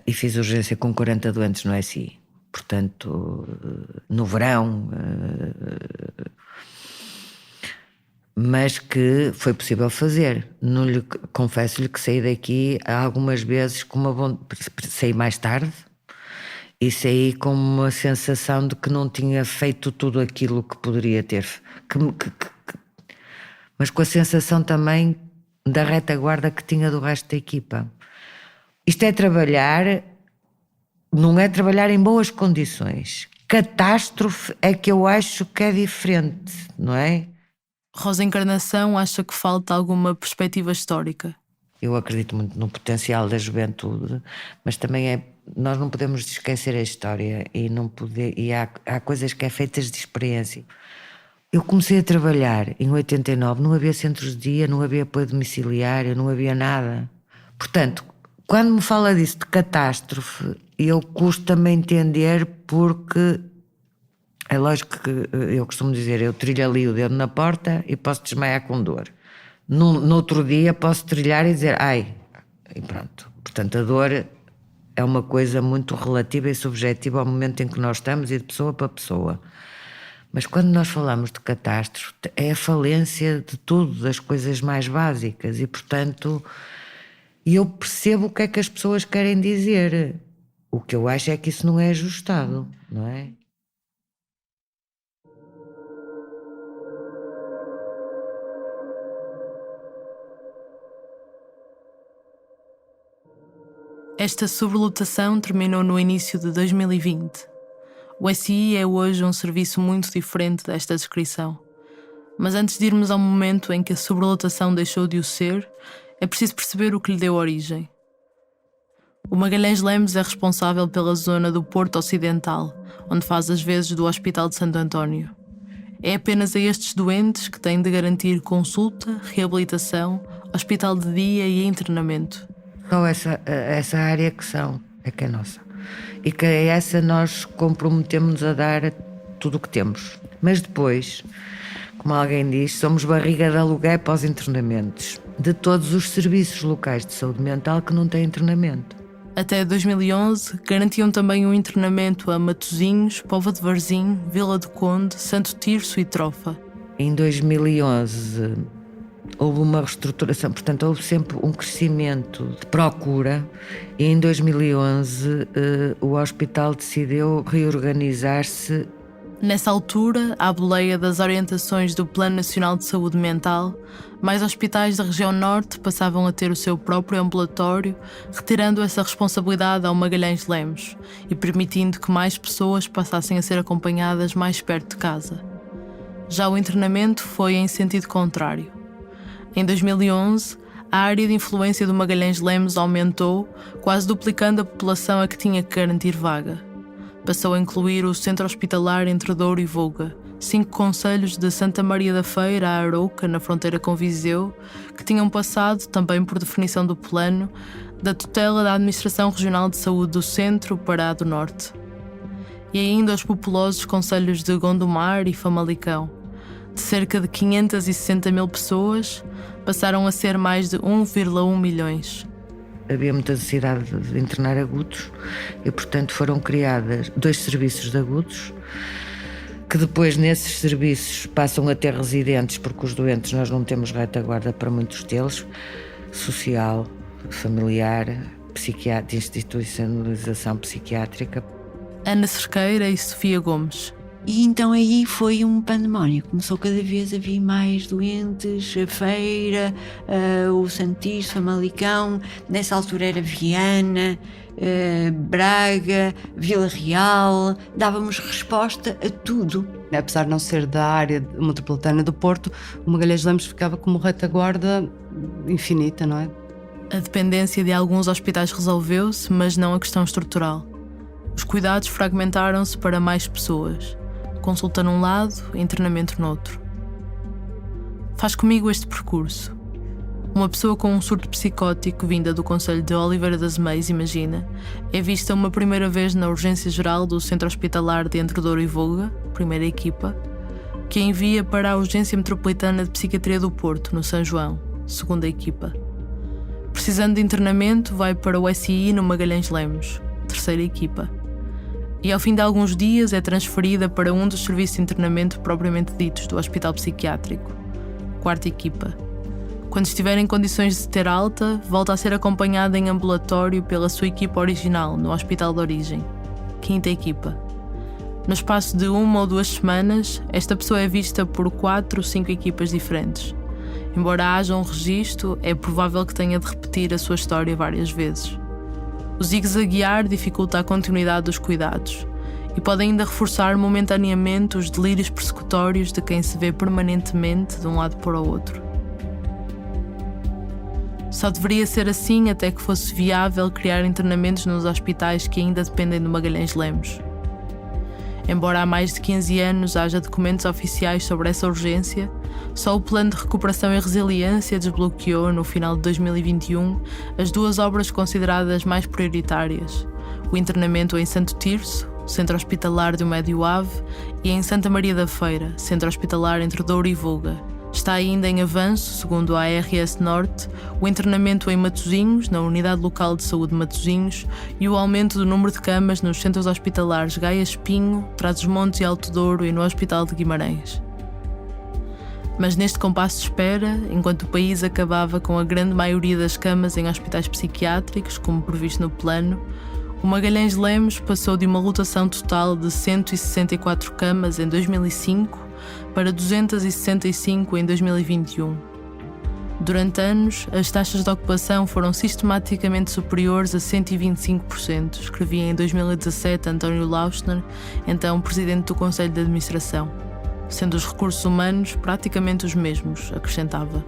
E fiz urgência com 40 doentes no SI. Portanto, no verão... mas que foi possível fazer. Confesso-lhe que saí daqui algumas vezes com saí mais tarde e saí com uma sensação de que não tinha feito tudo aquilo que poderia ter. Mas com a sensação também da retaguarda que tinha do resto da equipa. Isto é trabalhar, não é trabalhar em boas condições. Catástrofe é que eu acho que é diferente, não é? Rosa Encarnação acha que falta alguma perspectiva histórica. Eu acredito muito no potencial da juventude, mas também nós não podemos esquecer a história e há coisas que é feitas de experiência. Eu comecei a trabalhar em 89, não havia centros de dia, não havia apoio domiciliário, não havia nada. Portanto, quando me fala disso de catástrofe, eu custa-me entender porque... É lógico que eu costumo dizer, eu trilho ali o dedo na porta e posso desmaiar com dor. No outro dia posso trilhar e dizer, ai, e pronto. Portanto, a dor é uma coisa muito relativa e subjetiva ao momento em que nós estamos e de pessoa para pessoa. Mas quando nós falamos de catástrofe, é a falência de tudo, das coisas mais básicas. E, portanto, eu percebo o que é que as pessoas querem dizer. O que eu acho é que isso não é ajustado, não é? Esta sobrelotação terminou no início de 2020. O SI é hoje um serviço muito diferente desta descrição. Mas antes de irmos ao momento em que a sobrelotação deixou de o ser, é preciso perceber o que lhe deu origem. O Magalhães Lemos é responsável pela zona do Porto Ocidental, onde faz as vezes do Hospital de Santo António. É apenas a estes doentes que tem de garantir consulta, reabilitação, hospital de dia e internamento. Só essa área que é nossa. E que é essa nós comprometemos a dar tudo o que temos. Mas depois, como alguém diz, somos barriga de aluguer para os internamentos de todos os serviços locais de saúde mental que não têm internamento. Até 2011, garantiam também um internamento a Matosinhos, Póvoa de Varzim, Vila do Conde, Santo Tirso e Trofa. Em 2011 houve uma reestruturação, portanto houve sempre um crescimento de procura e em 2011 o hospital decidiu reorganizar-se. Nessa altura, à boleia das orientações do Plano Nacional de Saúde Mental, mais hospitais da região norte passavam a ter o seu próprio ambulatório, retirando essa responsabilidade ao Magalhães Lemos e permitindo que mais pessoas passassem a ser acompanhadas mais perto de casa. Já o internamento foi em sentido contrário. Em 2011, a área de influência do Magalhães Lemos aumentou, quase duplicando a população a que tinha que garantir vaga. Passou a incluir o Centro Hospitalar entre Douro e Voga, 5 concelhos de Santa Maria da Feira a Arouca, na fronteira com Viseu, que tinham passado, também por definição do plano, da tutela da Administração Regional de Saúde do Centro para a do Norte. E ainda os populosos concelhos de Gondomar e Famalicão. De cerca de 560 mil pessoas, passaram a ser mais de 1,1 milhões. Havia muita necessidade de internar agudos e, portanto, foram criados 2 serviços de agudos, que depois nesses serviços passam a ter residentes, porque os doentes nós não temos retaguarda para muitos deles, social, familiar, psiquiátrica, institucionalização psiquiátrica. Ana Cerqueira e Sofia Gomes. E então aí foi um pandemónio. Começou cada vez a vir mais doentes, a Feira, o Santis, Famalicão, nessa altura era Viana, Braga, Vila Real, dávamos resposta a tudo. Apesar de não ser da área metropolitana do Porto, o Magalhães Lemos ficava como retaguarda infinita, não é? A dependência de alguns hospitais resolveu-se, mas não a questão estrutural. Os cuidados fragmentaram-se para mais pessoas. Consulta num lado, internamento noutro. Faz comigo este percurso. Uma pessoa com um surto psicótico vinda do concelho de Oliveira das Meias, imagina, é vista uma primeira vez na urgência geral do Centro Hospitalar de Entre Douro e Voga, primeira equipa, que a envia para a Urgência Metropolitana de Psiquiatria do Porto, no São João, segunda equipa. Precisando de internamento, vai para o SI no Magalhães Lemos, terceira equipa. E ao fim de alguns dias é transferida para um dos serviços de internamento propriamente ditos do Hospital Psiquiátrico, quarta equipa. Quando estiver em condições de ter alta, volta a ser acompanhada em ambulatório pela sua equipa original no Hospital de Origem, quinta equipa. No espaço de 1 ou 2 semanas, esta pessoa é vista por 4 ou 5 equipas diferentes. Embora haja um registro, é provável que tenha de repetir a sua história várias vezes. O zigue-zaguear dificulta a continuidade dos cuidados e pode ainda reforçar momentaneamente os delírios persecutórios de quem se vê permanentemente de um lado para o outro. Só deveria ser assim até que fosse viável criar internamentos nos hospitais que ainda dependem do Magalhães Lemos. Embora há mais de 15 anos haja documentos oficiais sobre essa urgência, só o Plano de Recuperação e Resiliência desbloqueou, no final de 2021, as 2 obras consideradas mais prioritárias: o internamento em Santo Tirso, Centro Hospitalar do Médio Ave, e em Santa Maria da Feira, Centro Hospitalar entre Douro e Voga. Está ainda em avanço, segundo a ARS Norte, o internamento em Matosinhos, na Unidade Local de Saúde de Matosinhos, e o aumento do número de camas nos centros hospitalares Gaia Espinho, Trás-os-Montes e Alto Douro e no Hospital de Guimarães. Mas neste compasso de espera, enquanto o país acabava com a grande maioria das camas em hospitais psiquiátricos, como previsto no plano, o Magalhães Lemos passou de uma lotação total de 164 camas em 2005 para 265 em 2021. Durante anos, as taxas de ocupação foram sistematicamente superiores a 125%, escrevia em 2017 António Lauschner, então presidente do Conselho de Administração, sendo os recursos humanos praticamente os mesmos, acrescentava.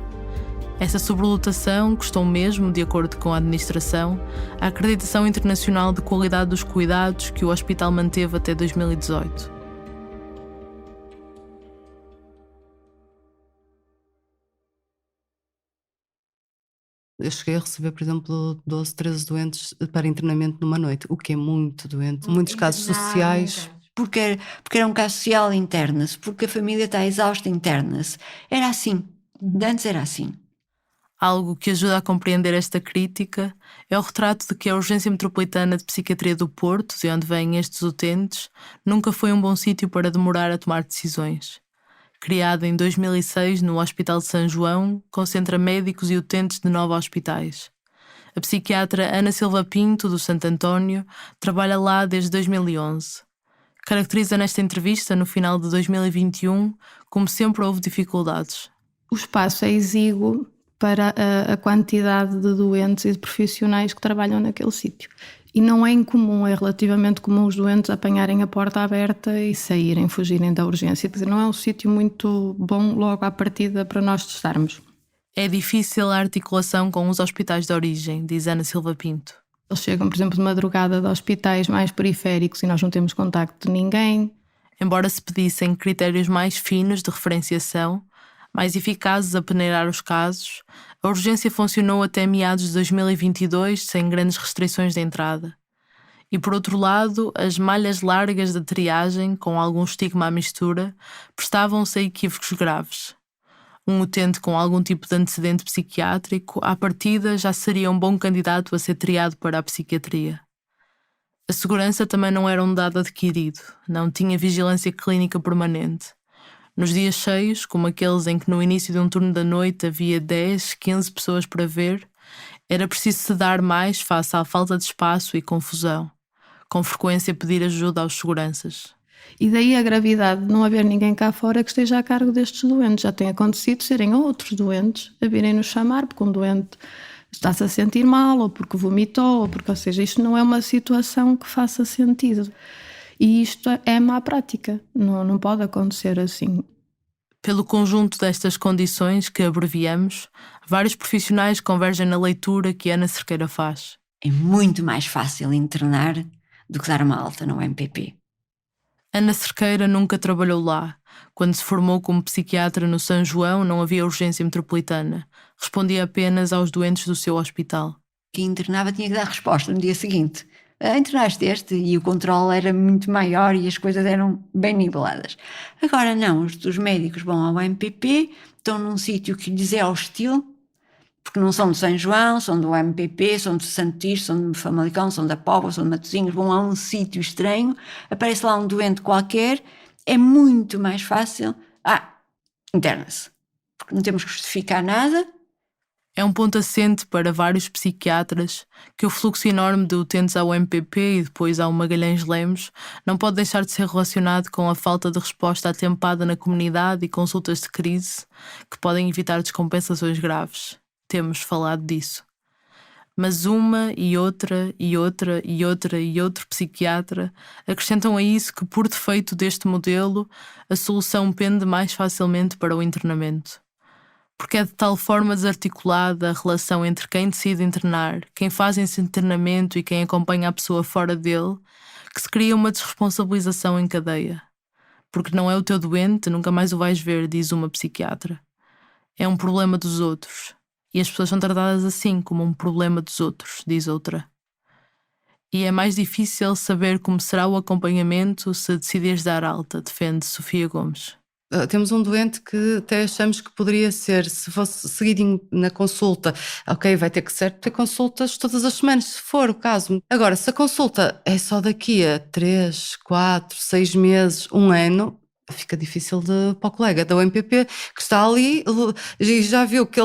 Essa sobrelotação custou mesmo, de acordo com a administração, a acreditação internacional de qualidade dos cuidados que o hospital manteve até 2018. Eu cheguei a receber, por exemplo, 12, 13 doentes para internamento numa noite, o que é muito doente. Muitos casos sociais. Porque era um caso social, interna-se. Porque a família está exausta, interna-se. Era assim. De antes era assim. Algo que ajuda a compreender esta crítica é o retrato de que a Urgência Metropolitana de Psiquiatria do Porto, de onde vêm estes utentes, nunca foi um bom sítio para demorar a tomar decisões. Criada em 2006 no Hospital de São João, concentra médicos e utentes de 9 hospitais. A psiquiatra Ana Silva Pinto, do Santo António, trabalha lá desde 2011. Caracteriza nesta entrevista, no final de 2021, como sempre houve dificuldades. O espaço é exíguo para a quantidade de doentes e de profissionais que trabalham naquele sítio. E não é incomum, é relativamente comum os doentes apanharem a porta aberta e saírem, fugirem da urgência. Quer dizer, não é um sítio muito bom logo à partida para nós testarmos. É difícil a articulação com os hospitais de origem, diz Ana Silva Pinto. Eles chegam, por exemplo, de madrugada de hospitais mais periféricos e nós não temos contacto de ninguém. Embora se pedissem critérios mais finos de referenciação, mais eficazes a peneirar os casos, a urgência funcionou até meados de 2022 sem grandes restrições de entrada. E por outro lado, as malhas largas da triagem, com algum estigma à mistura, prestavam-se a equívocos graves. Um utente com algum tipo de antecedente psiquiátrico, à partida, já seria um bom candidato a ser triado para a psiquiatria. A segurança também não era um dado adquirido, não tinha vigilância clínica permanente. Nos dias cheios, como aqueles em que no início de um turno da noite havia 10, 15 pessoas para ver, era preciso ceder mais face à falta de espaço e confusão. Com frequência pedir ajuda aos seguranças. E daí a gravidade de não haver ninguém cá fora que esteja a cargo destes doentes. Já tem acontecido serem outros doentes a virem nos chamar porque um doente está-se a sentir mal ou porque vomitou, ou seja, isto não é uma situação que faça sentido. E isto é má prática, não pode acontecer assim. Pelo conjunto destas condições que abreviamos, vários profissionais convergem na leitura que Ana Cerqueira faz. É muito mais fácil internar do que dar uma alta no MPP. Ana Cerqueira nunca trabalhou lá. Quando se formou como psiquiatra no São João, não havia urgência metropolitana. Respondia apenas aos doentes do seu hospital. Quem internava tinha que dar resposta no dia seguinte. Internaste este, e o controle era muito maior e as coisas eram bem niveladas. Agora não, os médicos vão ao MPP, estão num sítio que lhes é hostil, porque não são de São João, são do MPP, são de Santo Tirso, são de Famalicão, são da Póvoa, são de Matosinhos, vão a um sítio estranho, aparece lá um doente qualquer, é muito mais fácil, interna-se, porque não temos que justificar nada. É um ponto assente para vários psiquiatras que o fluxo enorme de utentes ao MPP e depois ao Magalhães Lemos não pode deixar de ser relacionado com a falta de resposta atempada na comunidade e consultas de crise que podem evitar descompensações graves. Temos falado disso. Mas uma e outra e outra e outra e outro psiquiatra acrescentam a isso que, por defeito deste modelo, a solução pende mais facilmente para o internamento. Porque é de tal forma desarticulada a relação entre quem decide internar, quem faz esse internamento e quem acompanha a pessoa fora dele, que se cria uma desresponsabilização em cadeia. Porque não é o teu doente, nunca mais o vais ver, diz uma psiquiatra. É um problema dos outros. E as pessoas são tratadas assim, como um problema dos outros, diz outra. E é mais difícil saber como será o acompanhamento se decidires dar alta, defende Sofia Gomes. Temos um doente que até achamos que poderia ser, se fosse seguidinho na consulta, ok, vai ter que ter consultas todas as semanas, se for o caso. Agora, se a consulta é só daqui a 3, 4, 6 meses, 1 ano, fica difícil para o colega da UMPP que está ali e já viu que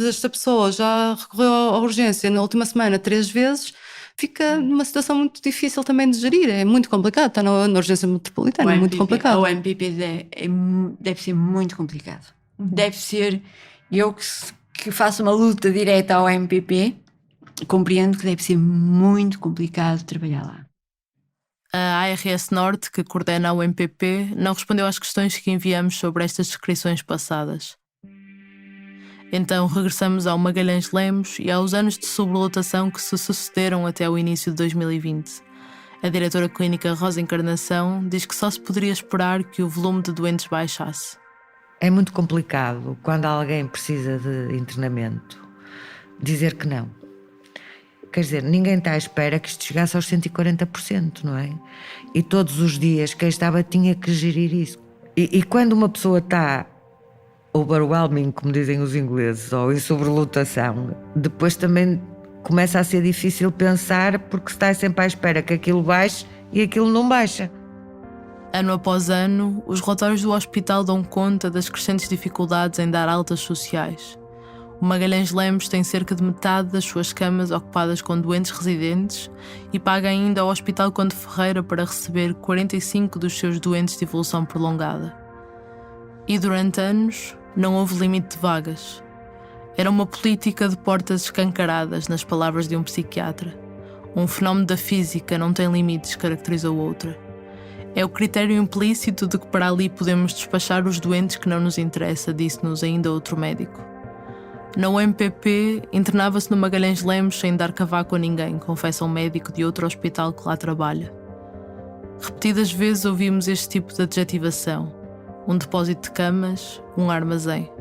esta pessoa já recorreu à urgência na última semana 3 vezes, fica numa situação muito difícil também de gerir, é muito complicado, está na urgência metropolitana, é muito complicado. O MPP deve ser muito complicado. Deve ser, eu que faço uma luta direta ao MPP, compreendo que deve ser muito complicado trabalhar lá. A ARS Norte, que coordena o MPP, não respondeu às questões que enviamos sobre estas descrições passadas. Então regressamos ao Magalhães Lemos e aos anos de sobrelotação que se sucederam até o início de 2020. A diretora clínica Rosa Encarnação diz que só se poderia esperar que o volume de doentes baixasse. É muito complicado, quando alguém precisa de internamento, dizer que não. Quer dizer, ninguém está à espera que isto chegasse aos 140%, não é? E todos os dias quem estava tinha que gerir isso. E quando uma pessoa está overwhelming, como dizem os ingleses, ou em sobrelotação, depois também começa a ser difícil pensar porque se está sempre à espera que aquilo baixe e aquilo não baixa. Ano após ano, os relatórios do hospital dão conta das crescentes dificuldades em dar altas sociais. O Magalhães Lemos tem cerca de metade das suas camas ocupadas com doentes residentes e paga ainda ao Hospital Conde Ferreira para receber 45 dos seus doentes de evolução prolongada. E durante anos, não houve limite de vagas. Era uma política de portas escancaradas, nas palavras de um psiquiatra. Um fenómeno da física não tem limites, caracterizou outra. É o critério implícito de que para ali podemos despachar os doentes que não nos interessa, disse-nos ainda outro médico. Na UMPP, internava-se no Magalhães Lemos sem dar cavaco a ninguém, confessa um médico de outro hospital que lá trabalha. Repetidas vezes ouvimos este tipo de adjetivação. Um depósito de camas, um armazém.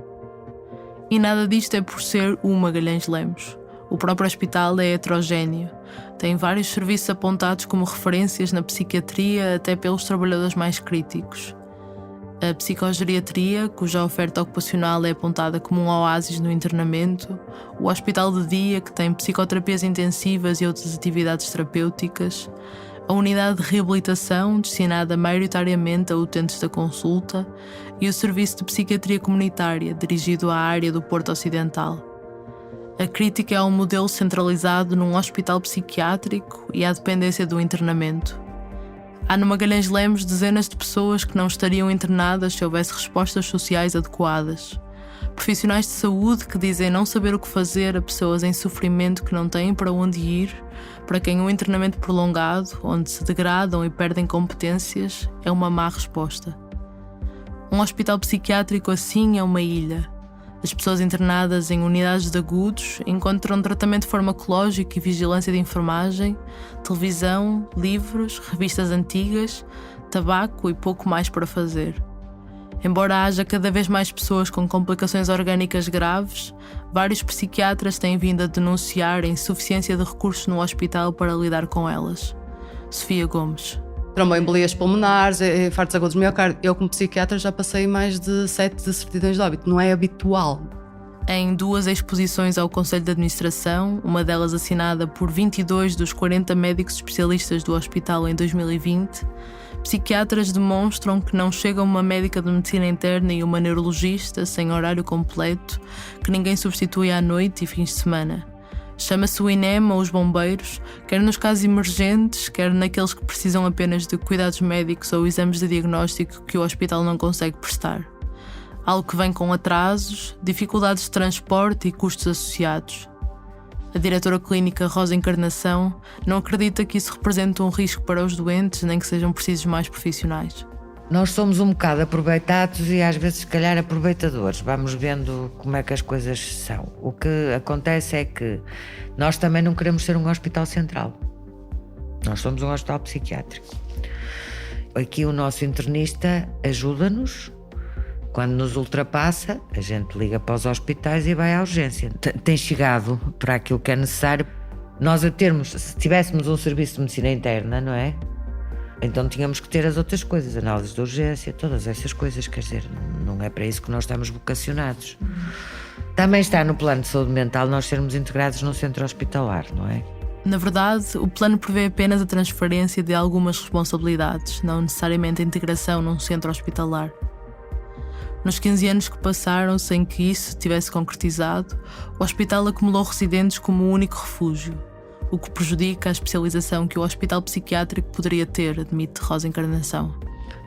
E nada disto é por ser o Magalhães Lemos. O próprio hospital é heterogéneo. Tem vários serviços apontados como referências na psiquiatria, até pelos trabalhadores mais críticos. A psicogeriatria, cuja oferta ocupacional é apontada como um oásis no internamento, o hospital de dia, que tem psicoterapias intensivas e outras atividades terapêuticas, a unidade de reabilitação, destinada maioritariamente a utentes da consulta, e o serviço de psiquiatria comunitária, dirigido à área do Porto Ocidental. A crítica é ao modelo centralizado num hospital psiquiátrico e à dependência do internamento. Há no Magalhães Lemos dezenas de pessoas que não estariam internadas se houvesse respostas sociais adequadas. Profissionais de saúde que dizem não saber o que fazer a pessoas em sofrimento que não têm para onde ir, para quem um internamento prolongado, onde se degradam e perdem competências, é uma má resposta. Um hospital psiquiátrico assim é uma ilha. As pessoas internadas em unidades de agudos encontram tratamento farmacológico e vigilância de enfermagem, televisão, livros, revistas antigas, tabaco e pouco mais para fazer. Embora haja cada vez mais pessoas com complicações orgânicas graves, vários psiquiatras têm vindo a denunciar a insuficiência de recursos no hospital para lidar com elas. Sofia Gomes. Tromboembolias pulmonares, infartos agudos do miocárdio. Eu, como psiquiatra, já passei mais de 7 de certidões de óbito. Não é habitual. Em 2 exposições ao Conselho de Administração, uma delas assinada por 22 dos 40 médicos especialistas do hospital em 2020, psiquiatras demonstram que não chega uma médica de medicina interna e uma neurologista sem horário completo, que ninguém substitui à noite e fins de semana. Chama-se o INEM ou os bombeiros, quer nos casos emergentes, quer naqueles que precisam apenas de cuidados médicos ou exames de diagnóstico que o hospital não consegue prestar. Algo que vem com atrasos, dificuldades de transporte e custos associados. A diretora clínica Rosa Encarnação não acredita que isso represente um risco para os doentes, nem que sejam precisos mais profissionais. Nós somos um bocado aproveitados e às vezes se calhar aproveitadores. Vamos vendo como é que as coisas são. O que acontece é que nós também não queremos ser um hospital central. Nós somos um hospital psiquiátrico. Aqui o nosso internista ajuda-nos. Quando nos ultrapassa, a gente liga para os hospitais e vai à urgência. Tem chegado para aquilo que é necessário. Nós se tivéssemos um serviço de medicina interna, não é? Então tínhamos que ter as outras coisas, análises de urgência, todas essas coisas, quer dizer, não é para isso que nós estamos vocacionados. Também está no plano de saúde mental nós sermos integrados num centro hospitalar, não é? Na verdade, o plano prevê apenas a transferência de algumas responsabilidades, não necessariamente a integração num centro hospitalar. Nos 15 anos que passaram sem que isso tivesse concretizado, o hospital acumulou residentes como o único refúgio, o que prejudica a especialização que o hospital psiquiátrico poderia ter, admite Rosa Encarnação.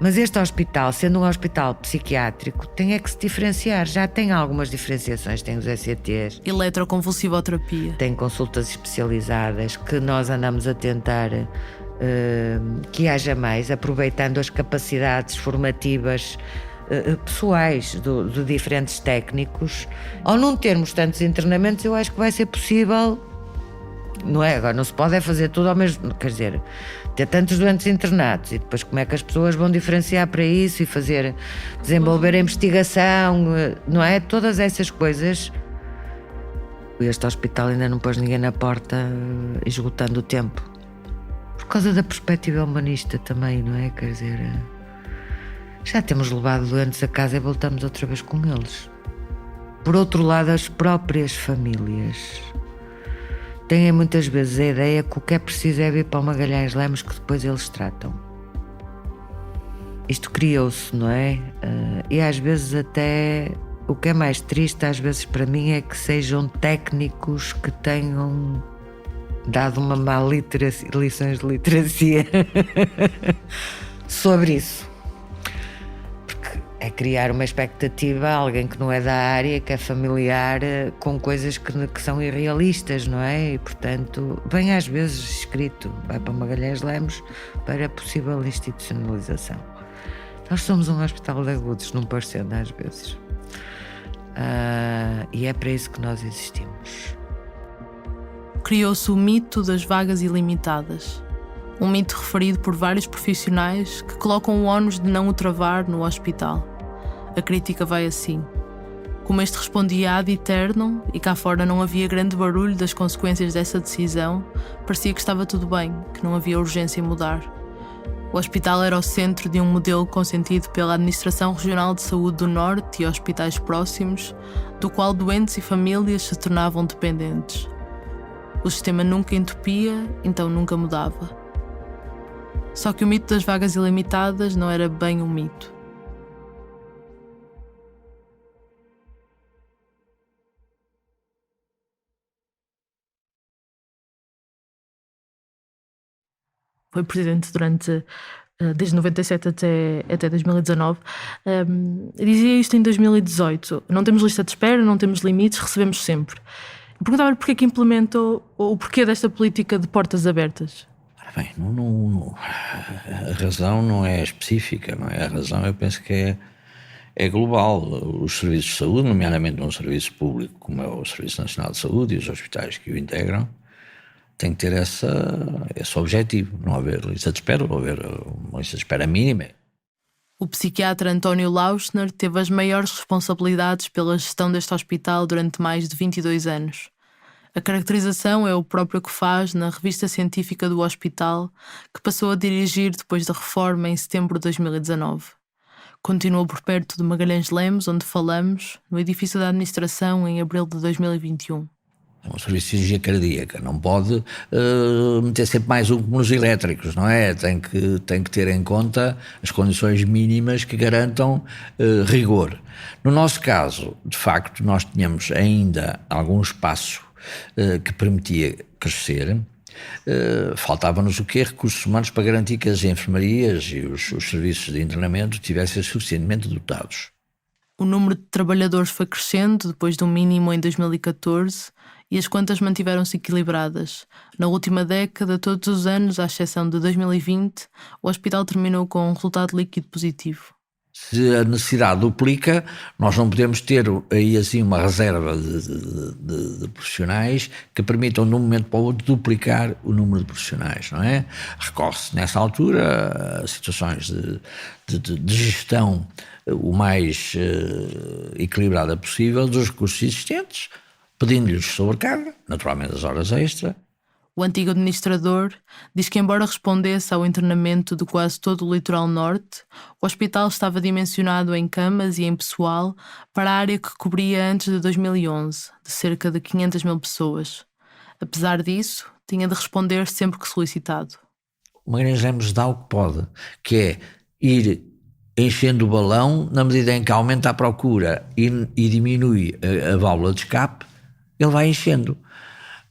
Mas este hospital, sendo um hospital psiquiátrico, tem é que se diferenciar. Já tem algumas diferenciações, tem os ECTs. Eletroconvulsivoterapia. Tem consultas especializadas que nós andamos a tentar que haja mais, aproveitando as capacidades formativas pessoais de diferentes técnicos. Ao não termos tantos internamentos, eu acho que vai ser possível, não é? Agora não se pode fazer tudo ao mesmo, quer dizer, ter tantos doentes internados e depois como é que as pessoas vão diferenciar para isso e desenvolver a investigação, não é? Todas essas coisas. Este hospital ainda não pôs ninguém na porta, esgotando o tempo. Por causa da perspectiva humanista também, não é? Quer dizer, já temos levado doentes a casa e voltamos outra vez com eles. Por outro lado, as próprias famílias têm muitas vezes a ideia que o que é preciso é vir para o Magalhães Lemos que depois eles tratam. isto criou-se, não é? E às vezes até, o que é mais triste às vezes para mim é que sejam técnicos que tenham dado uma má lições de literacia sobre isso. Porque é criar uma expectativa a alguém que não é da área, que é familiar, com coisas que são irrealistas, não é? E, portanto, vem às vezes escrito, vai para Magalhães Lemos, para possível institucionalização. Nós somos um hospital de agudos, não parecendo às vezes. E é para isso que nós existimos. Criou-se o mito das vagas ilimitadas. Um mito referido por vários profissionais que colocam o ónus de não o travar no hospital. A crítica vai assim. Como este respondia ad eternum e cá fora não havia grande barulho das consequências dessa decisão, parecia que estava tudo bem, que não havia urgência em mudar. O hospital era o centro de um modelo consentido pela Administração Regional de Saúde do Norte e hospitais próximos, do qual doentes e famílias se tornavam dependentes. O sistema nunca entupia, então nunca mudava. Só que o mito das vagas ilimitadas não era bem um mito. Foi presidente desde 97 até 2019. Dizia isto em 2018. Não temos lista de espera, não temos limites, recebemos sempre. Perguntava-lhe porquê que implementou o porquê desta política de portas abertas. Bem, a razão não é específica, não é? A razão eu penso que é global. Os serviços de saúde, nomeadamente num serviço público como é o Serviço Nacional de Saúde e os hospitais que o integram, têm que ter esse objetivo, não haver lista de espera, ou haver uma lista de espera mínima. O psiquiatra António Lauschner teve as maiores responsabilidades pela gestão deste hospital durante mais de 22 anos. A caracterização é o próprio que faz na revista científica do hospital, que passou a dirigir depois da reforma em setembro de 2019. Continuou por perto de Magalhães Lemos, onde falamos, no edifício da administração em abril de 2021. Um serviço de cirurgia cardíaca não pode meter sempre mais um como nos elétricos, não é? Tem que ter em conta as condições mínimas que garantam rigor. No nosso caso, de facto, nós tínhamos ainda algum espaço que permitia crescer. Faltava-nos o quê? Recursos humanos para garantir que as enfermarias e os serviços de internamento tivessem suficientemente dotados. O número de trabalhadores foi crescendo depois do mínimo em 2014 e as contas mantiveram-se equilibradas. Na última década, todos os anos, à exceção de 2020, o hospital terminou com um resultado líquido positivo. Se a necessidade duplica, nós não podemos ter aí assim uma reserva de profissionais que permitam de um momento para o outro duplicar o número de profissionais, não é? Recorre-se nessa altura a situações de gestão o mais equilibrada possível dos recursos existentes, pedindo-lhes sobrecarga, naturalmente as horas extra. O antigo administrador diz que, embora respondesse ao internamento de quase todo o litoral norte, o hospital estava dimensionado em camas e em pessoal para a área que cobria antes de 2011, de cerca de 500 mil pessoas. Apesar disso, tinha de responder sempre que solicitado. O Magalhães Lemos dá o que pode, que é ir enchendo o balão na medida em que aumenta a procura e diminui a válvula de escape, ele vai enchendo.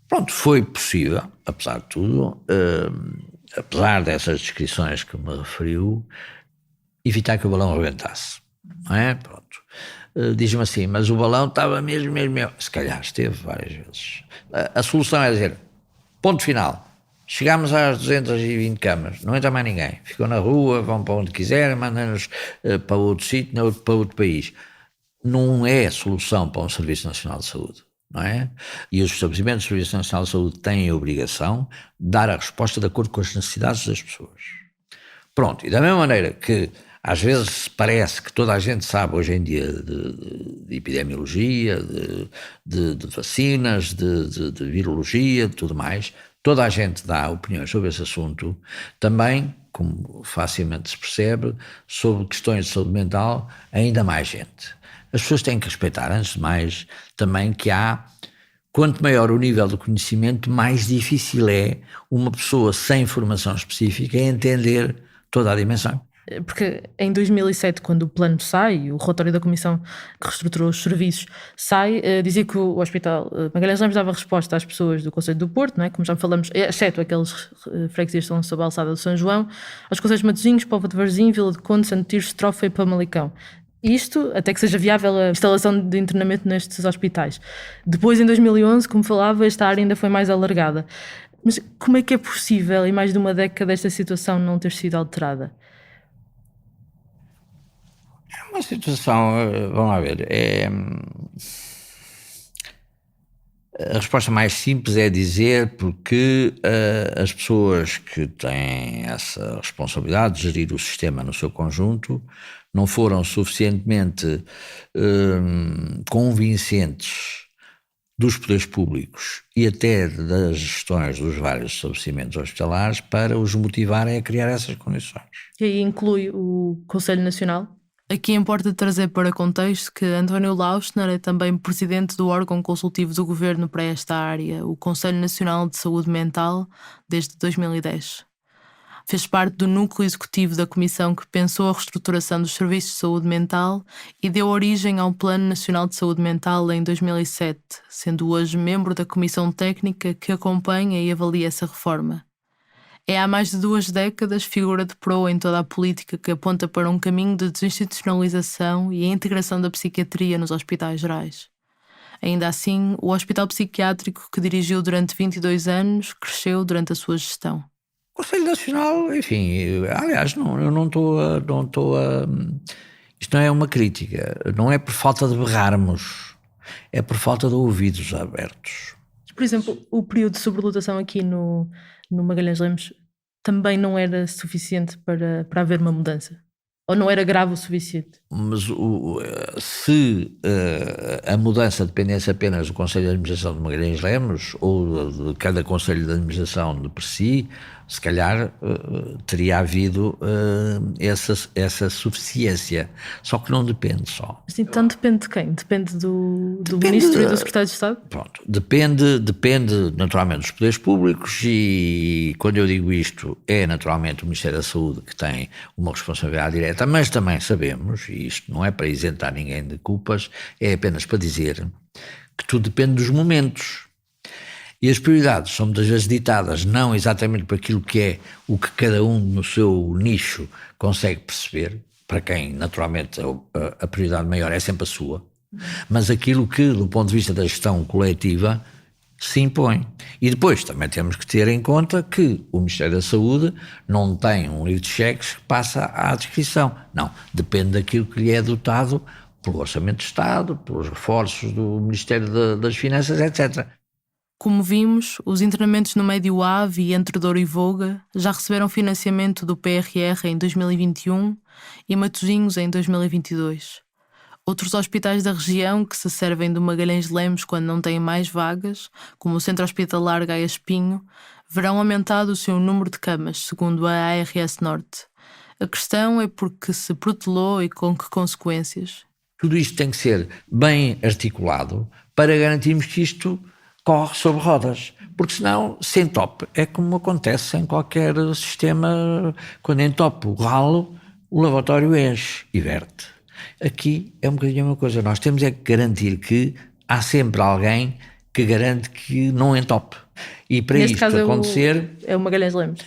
Pronto, foi possível, apesar de tudo, apesar dessas descrições que me referiu, evitar que o balão rebentasse, não é? Pronto. Diz-me assim, mas o balão estava mesmo. Se calhar esteve várias vezes. A solução é dizer, ponto final, chegámos às 220 camas, não entra mais ninguém, ficam na rua, vão para onde quiserem, mandam-nos para outro sítio, para outro país. Não é a solução para um Serviço Nacional de Saúde. Não é? E os estabelecimentos do Serviço Nacional de Saúde têm a obrigação de dar a resposta de acordo com as necessidades das pessoas. Pronto, e da mesma maneira que às vezes parece que toda a gente sabe hoje em dia de epidemiologia, de vacinas, de virologia, de tudo mais, toda a gente dá opiniões sobre esse assunto, também, como facilmente se percebe, sobre questões de saúde mental, ainda mais gente. As pessoas têm que respeitar, antes de mais, também que quanto maior o nível de conhecimento, mais difícil é uma pessoa sem formação específica entender toda a dimensão. Porque em 2007, quando o plano sai, o relatório da Comissão que reestruturou os serviços sai, dizia que o Hospital Magalhães Lemos dava resposta às pessoas do Concelho do Porto, não é? Como já falamos, exceto aqueles freguesias que estão sob a alçada do São João, aos Concelhos de Matosinhos, Póvoa de Varzim, Vila de Conde, Santo Tirso, Estrofa e Famalicão. Isto até que seja viável a instalação de internamento nestes hospitais. Depois, em 2011, como falava, esta área ainda foi mais alargada. Mas como é que é possível, em mais de uma década, esta situação não ter sido alterada? É uma situação, vamos lá ver, a resposta mais simples é dizer porque as pessoas que têm essa responsabilidade de gerir o sistema no seu conjunto não foram suficientemente convincentes dos poderes públicos e até das gestões dos vários estabelecimentos hospitalares para os motivarem a criar essas condições. E aí inclui o Conselho Nacional? Aqui importa trazer para contexto que António Lauschner é também presidente do órgão consultivo do governo para esta área, o Conselho Nacional de Saúde Mental, desde 2010. Fez parte do núcleo executivo da comissão que pensou a reestruturação dos serviços de saúde mental e deu origem ao Plano Nacional de Saúde Mental em 2007, sendo hoje membro da comissão técnica que acompanha e avalia essa reforma. É há mais de 2 décadas figura de proa em toda a política que aponta para um caminho de desinstitucionalização e a integração da psiquiatria nos hospitais gerais. Ainda assim, o hospital psiquiátrico que dirigiu durante 22 anos cresceu durante a sua gestão. O Conselho Nacional, enfim, aliás, eu não estou a... Isto não é uma crítica, não é por falta de berrarmos, é por falta de ouvidos abertos. Por exemplo, o período de sobrelotação aqui no Magalhães Lemos também não era suficiente para haver uma mudança? Ou não era grave o suficiente? Mas se a mudança dependesse apenas do Conselho de Administração de Magalhães Lemos ou de cada Conselho de Administração de per si, se calhar teria havido essa suficiência. Só que não depende só. Então depende de quem? Depende do Ministro e do Secretário de Estado? Pronto, depende naturalmente dos poderes públicos e quando eu digo isto é naturalmente o Ministério da Saúde que tem uma responsabilidade direta, mas também sabemos, e isto não é para isentar ninguém de culpas, é apenas para dizer que tudo depende dos momentos. E as prioridades são muitas vezes ditadas não exatamente por aquilo que é o que cada um no seu nicho consegue perceber, para quem naturalmente a prioridade maior é sempre a sua, mas aquilo que do ponto de vista da gestão coletiva se impõe. E depois também temos que ter em conta que o Ministério da Saúde não tem um livro de cheques que passa à descrição. Não, depende daquilo que lhe é dotado pelo Orçamento de Estado, pelos reforços do Ministério das Finanças, etc. Como vimos, os internamentos no Médio Ave e entre Douro e Voga já receberam financiamento do PRR em 2021 e Matosinhos em 2022. Outros hospitais da região que se servem do Magalhães Lemos quando não têm mais vagas, como o Centro Hospitalar Gaia Espinho, verão aumentado o seu número de camas, segundo a ARS Norte. A questão é porque se protelou e com que consequências. Tudo isto tem que ser bem articulado para garantirmos que isto corre sobre rodas, porque senão se entope. É como acontece em qualquer sistema, quando entope o ralo, o lavatório enche e verte. Aqui é um bocadinho a mesma coisa, nós temos é que garantir que há sempre alguém que garante que não entope. E para Neste isto caso acontecer... É o Magalhães Lemos.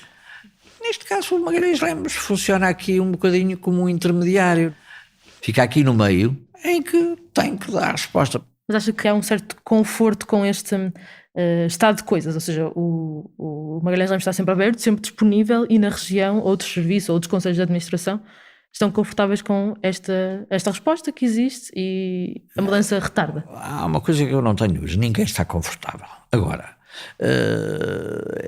Neste caso o Magalhães Lemos funciona aqui um bocadinho como um intermediário. Fica aqui no meio em que tem que dar resposta. Mas acha que há um certo conforto com este estado de coisas? Ou seja, o Magalhães Lemos está sempre aberto, sempre disponível e na região outros serviços, outros conselhos de administração estão confortáveis com esta resposta que existe e a mudança retarda? Há uma coisa que eu não tenho dúvidas, ninguém está confortável. Agora,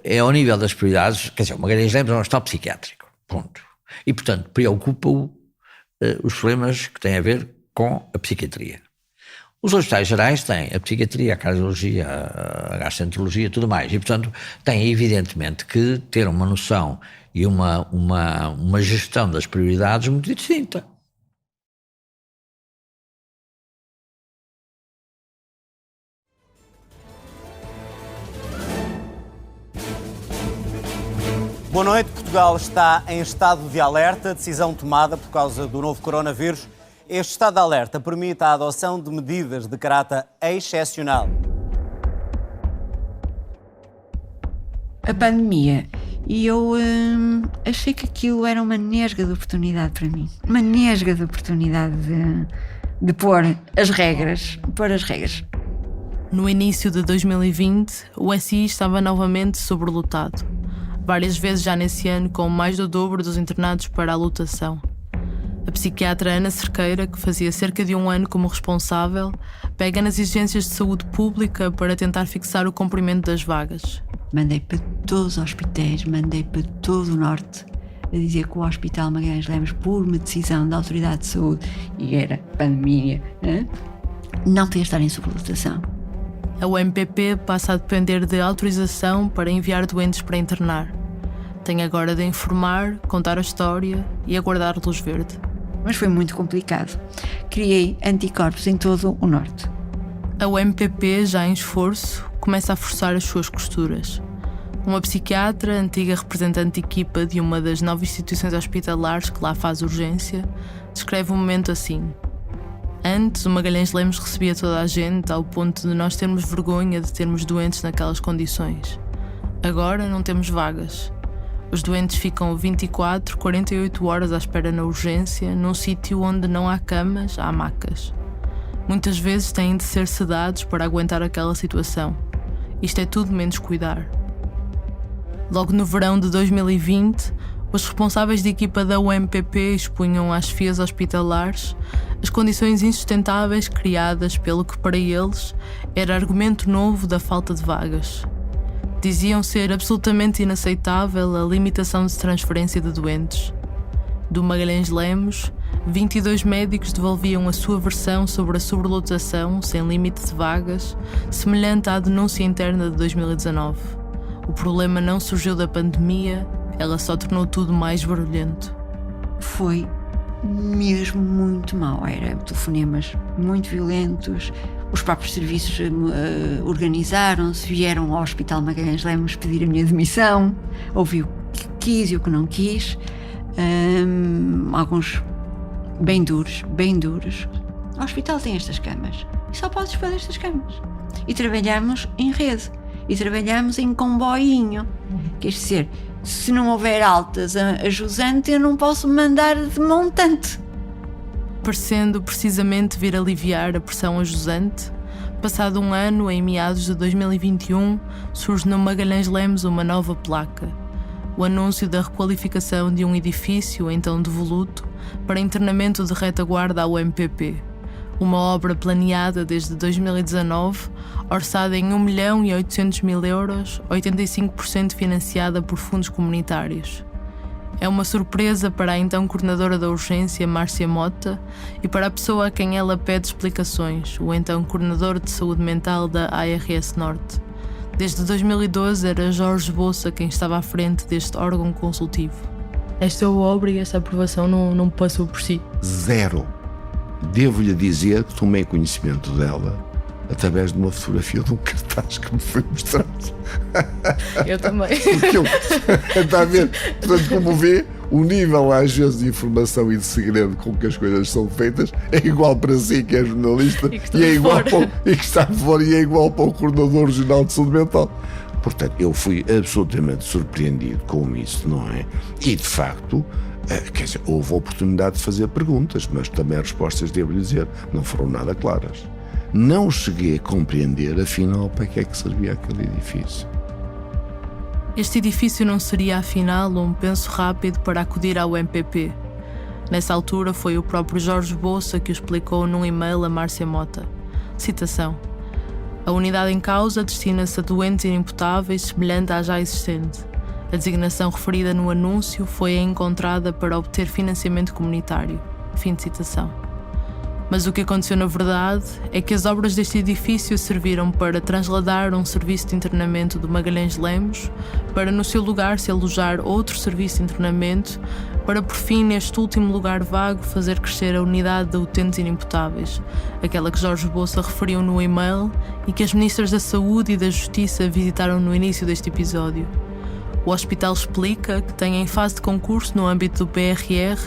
é ao nível das prioridades, quer dizer, o Magalhães Lemos é um hospital psiquiátrico, ponto. E, portanto, preocupa-o os problemas que têm a ver com a psiquiatria. Os hospitais gerais têm a psiquiatria, a cardiologia, a gastroenterologia e tudo mais. E, portanto, têm evidentemente que ter uma noção e uma gestão das prioridades muito distinta. Boa noite. Portugal está em estado de alerta, decisão tomada por causa do novo coronavírus. Este estado de alerta permite a adoção de medidas de caráter excepcional. A pandemia. E eu achei que aquilo era uma nesga de oportunidade para mim. Uma nesga de oportunidade de pôr as regras. No início de 2020, o SI estava novamente sobrelotado. Várias vezes já nesse ano, com mais do dobro dos internados para a lotação. A psiquiatra Ana Cerqueira, que fazia cerca de um ano como responsável, pega nas exigências de saúde pública para tentar fixar o cumprimento das vagas. Mandei para todos os hospitais, mandei para todo o Norte, a dizer que o Hospital Magalhães Lemos, por uma decisão da Autoridade de Saúde, e era pandemia, não podia estar em sobrelotação. A UMPP passa a depender de autorização para enviar doentes para internar. Tem agora de informar, contar a história e aguardar luz verde. Mas foi muito complicado. Criei anticorpos em todo o Norte. A UMPP, já em esforço, começa a forçar as suas costuras. Uma psiquiatra, antiga representante de equipa de uma das 9 instituições hospitalares que lá faz urgência, descreve o momento assim. Antes, o Magalhães Lemos recebia toda a gente ao ponto de nós termos vergonha de termos doentes naquelas condições. Agora não temos vagas. Os doentes ficam 24, 48 horas à espera na urgência, num sítio onde não há camas, há macas. Muitas vezes têm de ser sedados para aguentar aquela situação. Isto é tudo menos cuidar. Logo no verão de 2020, os responsáveis de equipa da UMPP expunham às FIAs hospitalares as condições insustentáveis criadas pelo que para eles era argumento novo da falta de vagas. Diziam ser absolutamente inaceitável a limitação de transferência de doentes. Do Magalhães Lemos, 22 médicos devolviam a sua versão sobre a sobrelotação sem limite de vagas, semelhante à denúncia interna de 2019. O problema não surgiu da pandemia, ela só tornou tudo mais barulhento. Foi mesmo muito mau. Era telefonemas muito violentos. Os próprios serviços organizaram-se, vieram ao Hospital Magalhães Lemos pedir a minha demissão. Ouvi o que quis e o que não quis. Alguns bem duros. O hospital tem estas camas e só podes pôr estas camas. E trabalhamos em rede. E trabalhamos em comboinho. Quer dizer, se não houver altas a jusante, eu não posso mandar de montante. Parecendo precisamente vir aliviar a pressão a jusante, passado um ano, em meados de 2021, surge no Magalhães Lemos uma nova placa. O anúncio da requalificação de um edifício, então devoluto, para internamento de retaguarda à UMPP. Uma obra planeada desde 2019, orçada em 1.800.000 euros, 85% financiada por fundos comunitários. É uma surpresa para a então coordenadora da urgência, Márcia Mota, e para a pessoa a quem ela pede explicações, o então coordenador de saúde mental da ARS Norte. Desde 2012 era Jorge Bolsa quem estava à frente deste órgão consultivo. Esta obra e esta aprovação não passou por si? Zero. Devo-lhe dizer que tomei conhecimento dela através de uma fotografia de um cartaz que me foi mostrado. Eu também. Está a ver? Portanto, como vê, o nível às vezes de informação e de segredo com que as coisas são feitas é igual para si, que é jornalista, e é igual para e que está de fora, e é igual para o coordenador regional de saúde mental. Portanto, eu fui absolutamente surpreendido com isso, não é? E de facto, quer dizer, houve a oportunidade de fazer perguntas, mas também as respostas, devo-lhe dizer, não foram nada claras. Não cheguei a compreender, afinal, para que é que servia aquele edifício. Este edifício não seria, afinal, um penso rápido para acudir ao MPP. Nessa altura, foi o próprio Jorge Bolsa que o explicou num e-mail a Márcia Mota. Citação: a unidade em causa destina-se a doentes inimputáveis semelhante à já existente. A designação referida no anúncio foi a encontrada para obter financiamento comunitário. Fim de citação. Mas o que aconteceu na verdade é que as obras deste edifício serviram para transladar um serviço de internamento do Magalhães Lemos para no seu lugar se alojar outro serviço de internamento para por fim neste último lugar vago fazer crescer a unidade de utentes inimputáveis, aquela que Jorge Bolsa referiu no e-mail e que as ministras da Saúde e da Justiça visitaram no início deste episódio. O hospital explica que tem em fase de concurso no âmbito do PRR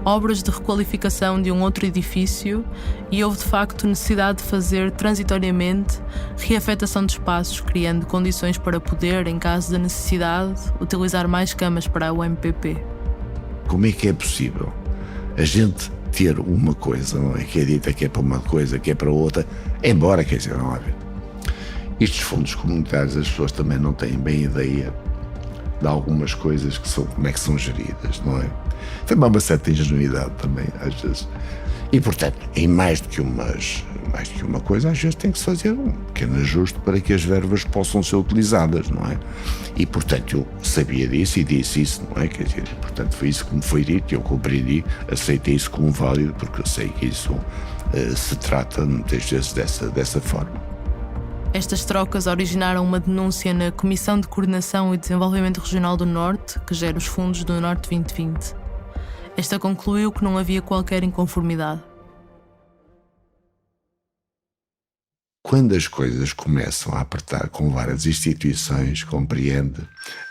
obras de requalificação de um outro edifício e houve de facto necessidade de fazer transitoriamente reafetação de espaços, criando condições para poder, em caso de necessidade, utilizar mais camas para o MPP. Como é que é possível a gente ter uma coisa, não é? Que é dita que é para uma coisa, que é para outra, embora, quer dizer, não há a ver. Estes fundos comunitários, as pessoas também não têm bem ideia de algumas coisas que são, como é que são geridas, não é? Tem uma certa ingenuidade também, às vezes. E, portanto, em mais do que uma coisa, às vezes tem que se fazer um pequeno ajuste para que as verbas possam ser utilizadas, não é? E, portanto, eu sabia disso e disse isso, não é? Quer dizer, portanto, foi isso que me foi dito, eu compreendi, aceitei isso como válido, porque eu sei que isso se trata muitas vezes dessa forma. Estas trocas originaram uma denúncia na Comissão de Coordenação e Desenvolvimento Regional do Norte, que gera os fundos do Norte 2020. Esta concluiu que não havia qualquer inconformidade. Quando as coisas começam a apertar com várias instituições, compreende,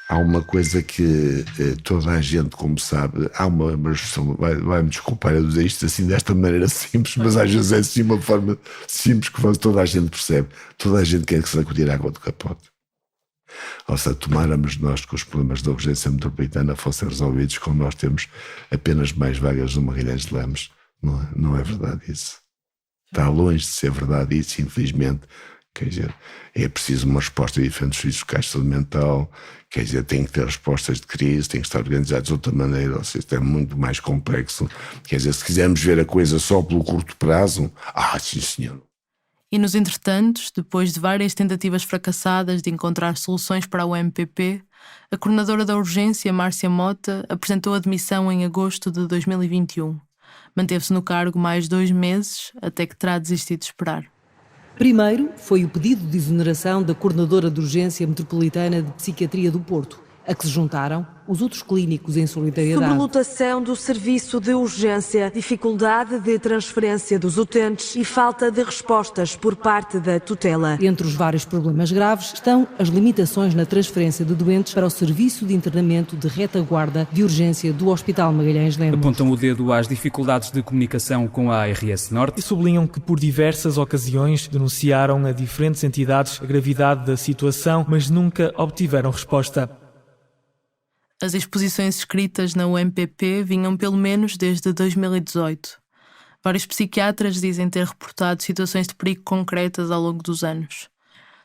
há uma coisa que toda a gente, como sabe, há uma expressão, vai-me desculpar eu dizer isto assim desta maneira simples, mas às vezes é assim uma forma simples que toda a gente percebe, toda a gente quer que se sacudir a água do capote. Ou seja, tomáramos nós que os problemas da urgência metropolitana fossem resolvidos como nós temos apenas mais vagas no Magalhães de Lemos, não é verdade isso. Está longe de ser verdade isso, infelizmente. Quer dizer, é preciso uma resposta diferente dos serviços locais de saúde mental, quer dizer, tem que ter respostas de crise, tem que estar organizados de outra maneira, ou seja, isto é muito mais complexo. Quer dizer, se quisermos ver a coisa só pelo curto prazo, sim senhor. E nos entretantos, depois de várias tentativas fracassadas de encontrar soluções para o MPP, a coordenadora da urgência, Márcia Mota, apresentou a demissão em agosto de 2021. Manteve-se no cargo mais 2 meses, até que terá desistido de esperar. Primeiro foi o pedido de exoneração da coordenadora de urgência metropolitana de psiquiatria do Porto, a que se juntaram os outros clínicos em solidariedade. Sobrelotação do serviço de urgência, dificuldade de transferência dos utentes e falta de respostas por parte da tutela. Entre os vários problemas graves estão as limitações na transferência de doentes para o serviço de internamento de retaguarda de urgência do Hospital Magalhães Lemos. Apontam o dedo às dificuldades de comunicação com a ARS Norte e sublinham que por diversas ocasiões denunciaram a diferentes entidades a gravidade da situação, mas nunca obtiveram resposta. As exposições escritas na UMPP vinham pelo menos desde 2018. Vários psiquiatras dizem ter reportado situações de perigo concretas ao longo dos anos.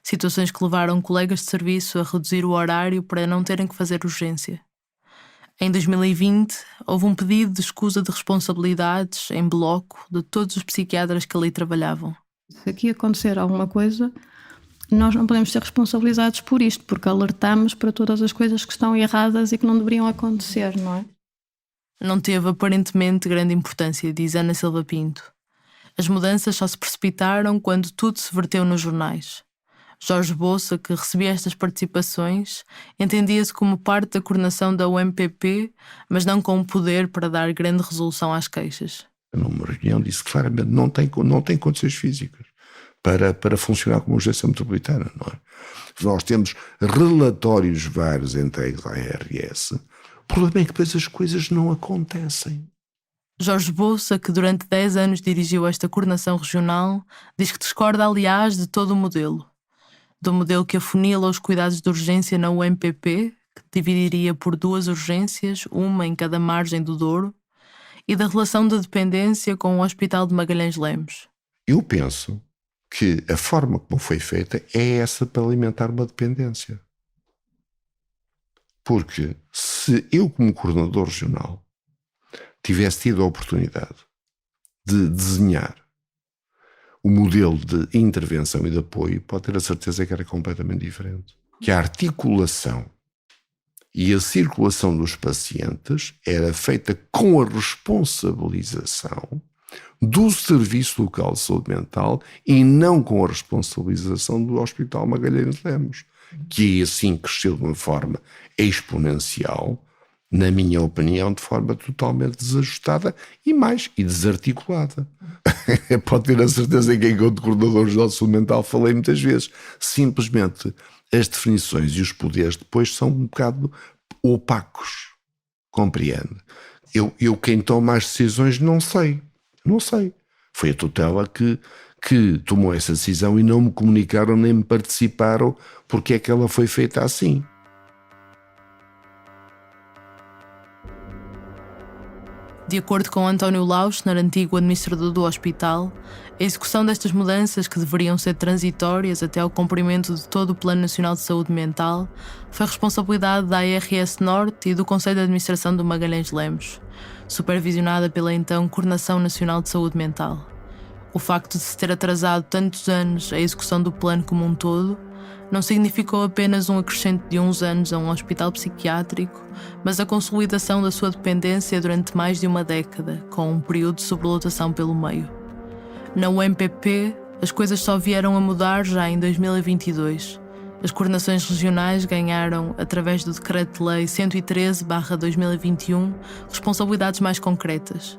Situações que levaram colegas de serviço a reduzir o horário para não terem que fazer urgência. Em 2020, houve um pedido de escusa de responsabilidades em bloco de todos os psiquiatras que ali trabalhavam. Se aqui acontecer alguma coisa, nós não podemos ser responsabilizados por isto, porque alertamos para todas as coisas que estão erradas e que não deveriam acontecer, não é? Não teve aparentemente grande importância, diz Ana Silva Pinto. As mudanças só se precipitaram quando tudo se verteu nos jornais. Jorge Bolsa, que recebia estas participações, entendia-se como parte da coordenação da UMPP, mas não com o poder para dar grande resolução às queixas. Numa reunião disse que claramente não tem condições físicas para funcionar como urgência metropolitana, não é? Nós temos relatórios vários entregues à ARS. O problema é que depois as coisas não acontecem. Jorge Bolsa, que durante 10 anos dirigiu esta coordenação regional, diz que discorda, aliás, de todo o modelo. Do modelo que afunila os cuidados de urgência na UMPP, que dividiria por 2 urgências, uma em cada margem do Douro, e da relação de dependência com o Hospital de Magalhães Lemos. Eu penso que a forma como foi feita é essa para alimentar uma dependência. Porque se eu, como coordenador regional, tivesse tido a oportunidade de desenhar o modelo de intervenção e de apoio, pode ter a certeza que era completamente diferente. Que a articulação e a circulação dos pacientes era feita com a responsabilização do Serviço Local de Saúde Mental e não com a responsabilização do Hospital Magalhães de Lemos, que assim cresceu de uma forma exponencial, na minha opinião, de forma totalmente desajustada e desarticulada. Pode ter a certeza que enquanto coordenador geral de saúde mental falei muitas vezes. Simplesmente as definições e os poderes depois são um bocado opacos, compreende? Eu quem toma as decisões não sei. Foi a tutela que tomou essa decisão e não me comunicaram nem me participaram porque é que ela foi feita assim. De acordo com António Lauschner, antigo administrador do hospital, a execução destas mudanças, que deveriam ser transitórias até ao cumprimento de todo o Plano Nacional de Saúde Mental, foi responsabilidade da ARS Norte e do Conselho de Administração do Magalhães Lemos, supervisionada pela então Coordenação Nacional de Saúde Mental. O facto de se ter atrasado tantos anos a execução do plano como um todo não significou apenas um acrescento de uns anos a um hospital psiquiátrico, mas a consolidação da sua dependência durante mais de uma década, com um período de sobrelotação pelo meio. Na UMPP, as coisas só vieram a mudar já em 2022. As coordenações regionais ganharam, através do Decreto-Lei 113/2021, responsabilidades mais concretas.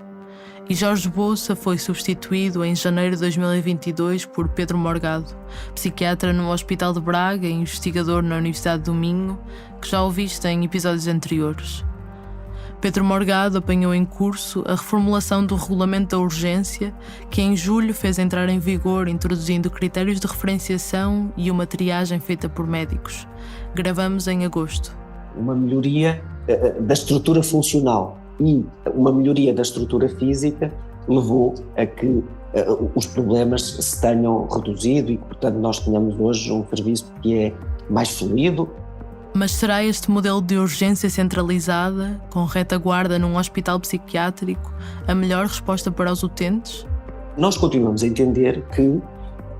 E Jorge Bolsa foi substituído em janeiro de 2022 por Pedro Morgado, psiquiatra no Hospital de Braga e investigador na Universidade do Minho, que já ouviste em episódios anteriores. Pedro Morgado apanhou em curso a reformulação do Regulamento da Urgência, que em julho fez entrar em vigor, introduzindo critérios de referenciação e uma triagem feita por médicos. Gravamos em agosto. Uma melhoria da estrutura funcional e uma melhoria da estrutura física levou a que os problemas se tenham reduzido e que, portanto, nós tenhamos hoje um serviço que é mais fluido. Mas será este modelo de urgência centralizada, com retaguarda num hospital psiquiátrico, a melhor resposta para os utentes? Nós continuamos a entender que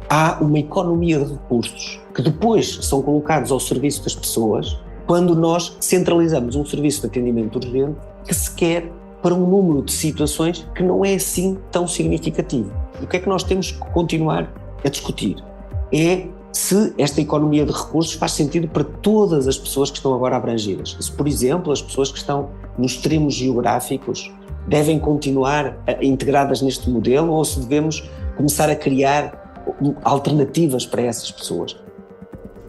há uma economia de recursos que depois são colocados ao serviço das pessoas quando nós centralizamos um serviço de atendimento urgente que se quer para um número de situações que não é assim tão significativo. O que é que nós temos que continuar a discutir? É se esta economia de recursos faz sentido para todas as pessoas que estão agora abrangidas. Se, por exemplo, as pessoas que estão nos extremos geográficos devem continuar integradas neste modelo ou se devemos começar a criar alternativas para essas pessoas.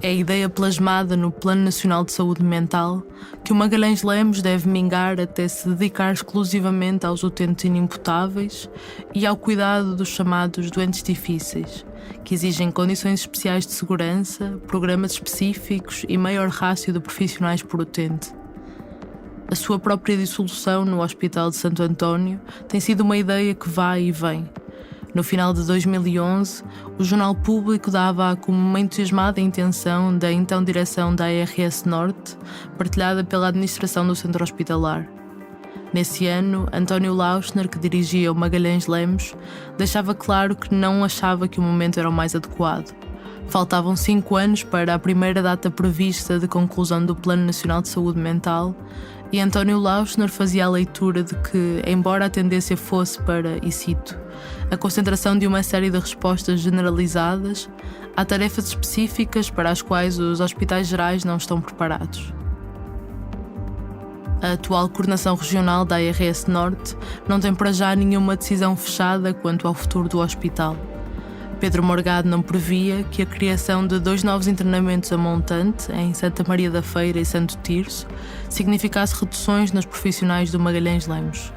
É a ideia plasmada no Plano Nacional de Saúde Mental que o Magalhães Lemos deve mingar até se dedicar exclusivamente aos utentes inimputáveis e ao cuidado dos chamados doentes difíceis, que exigem condições especiais de segurança, programas específicos e maior rácio de profissionais por utente. A sua própria dissolução no Hospital de Santo António tem sido uma ideia que vai e vem. No final de 2011, o Jornal Público dava como uma entusiasmada intenção da então direção da ARS Norte, partilhada pela administração do centro hospitalar. Nesse ano, António Lauschner, que dirigia o Magalhães Lemos, deixava claro que não achava que o momento era o mais adequado. Faltavam 5 anos para a primeira data prevista de conclusão do Plano Nacional de Saúde Mental e António Lauschner fazia a leitura de que, embora a tendência fosse para, e cito, a concentração de uma série de respostas generalizadas, há tarefas específicas para as quais os hospitais gerais não estão preparados. A atual coordenação regional da ARS Norte não tem para já nenhuma decisão fechada quanto ao futuro do hospital. Pedro Morgado não previa que a criação de 2 novos internamentos a montante, em Santa Maria da Feira e Santo Tirso, significasse reduções nos profissionais do Magalhães Lemos.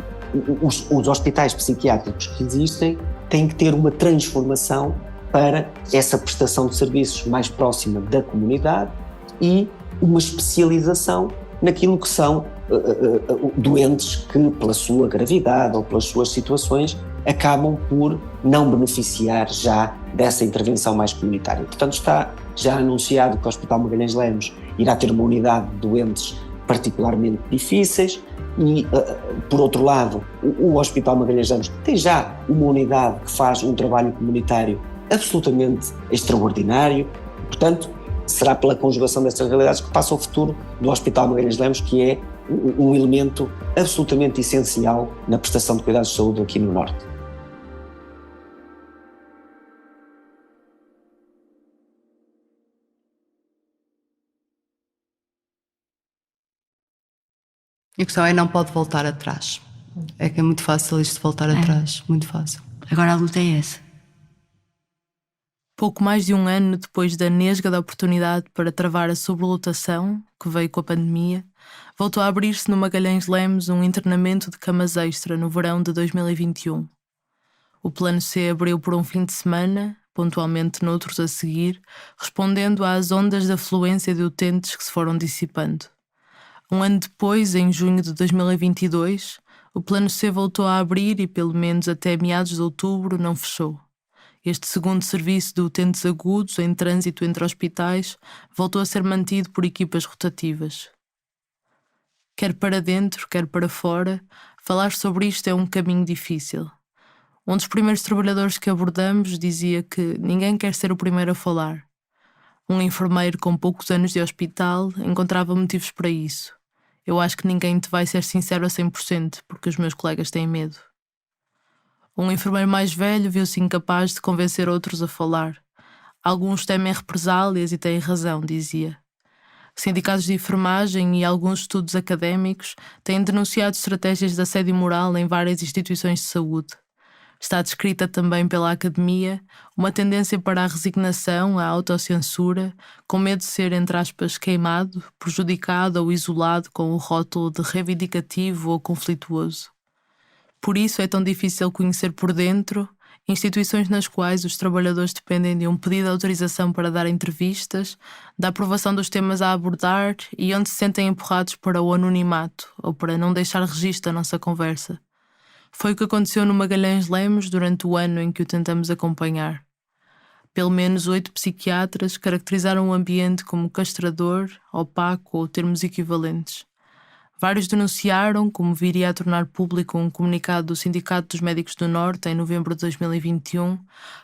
Os hospitais psiquiátricos que existem têm que ter uma transformação para essa prestação de serviços mais próxima da comunidade e uma especialização naquilo que são doentes que, pela sua gravidade ou pelas suas situações, acabam por não beneficiar já dessa intervenção mais comunitária. Portanto, está já anunciado que o Hospital Magalhães Lemos irá ter uma unidade de doentes particularmente difíceis e, por outro lado, o Hospital Magalhães Lemos tem já uma unidade que faz um trabalho comunitário absolutamente extraordinário. Portanto, será pela conjugação destas realidades que passa o futuro do Hospital Magalhães Lemos, que é um elemento absolutamente essencial na prestação de cuidados de saúde aqui no Norte. A questão é, não pode voltar atrás. É que é muito fácil isto de voltar atrás, muito fácil. Agora a luta é essa. Pouco mais de um ano depois da nesga da oportunidade para travar a sobrelotação, que veio com a pandemia, voltou a abrir-se no Magalhães Lemos um internamento de camas extra no verão de 2021. O Plano C abriu por um fim de semana, pontualmente noutros a seguir, respondendo às ondas de afluência de utentes que se foram dissipando. Um ano depois, em junho de 2022, o Plano C voltou a abrir e, pelo menos até meados de outubro, não fechou. Este segundo serviço de utentes agudos em trânsito entre hospitais voltou a ser mantido por equipas rotativas. Quer para dentro, quer para fora, falar sobre isto é um caminho difícil. Um dos primeiros trabalhadores que abordamos dizia que ninguém quer ser o primeiro a falar. Um enfermeiro com poucos anos de hospital encontrava motivos para isso. Eu acho que ninguém te vai ser sincero a 100%, porque os meus colegas têm medo. Um enfermeiro mais velho viu-se incapaz de convencer outros a falar. Alguns temem represálias e têm razão, dizia. Sindicatos de enfermagem e alguns estudos académicos têm denunciado estratégias de assédio moral em várias instituições de saúde. Está descrita também pela academia uma tendência para a resignação, a autocensura, com medo de ser, entre aspas, queimado, prejudicado ou isolado com o rótulo de reivindicativo ou conflituoso. Por isso é tão difícil conhecer por dentro instituições nas quais os trabalhadores dependem de um pedido de autorização para dar entrevistas, da aprovação dos temas a abordar e onde se sentem empurrados para o anonimato ou para não deixar registro da nossa conversa. Foi o que aconteceu no Magalhães Lemos durante o ano em que o tentamos acompanhar. Pelo menos 8 psiquiatras caracterizaram o ambiente como castrador, opaco ou termos equivalentes. Vários denunciaram, como viria a tornar público um comunicado do Sindicato dos Médicos do Norte em novembro de 2021,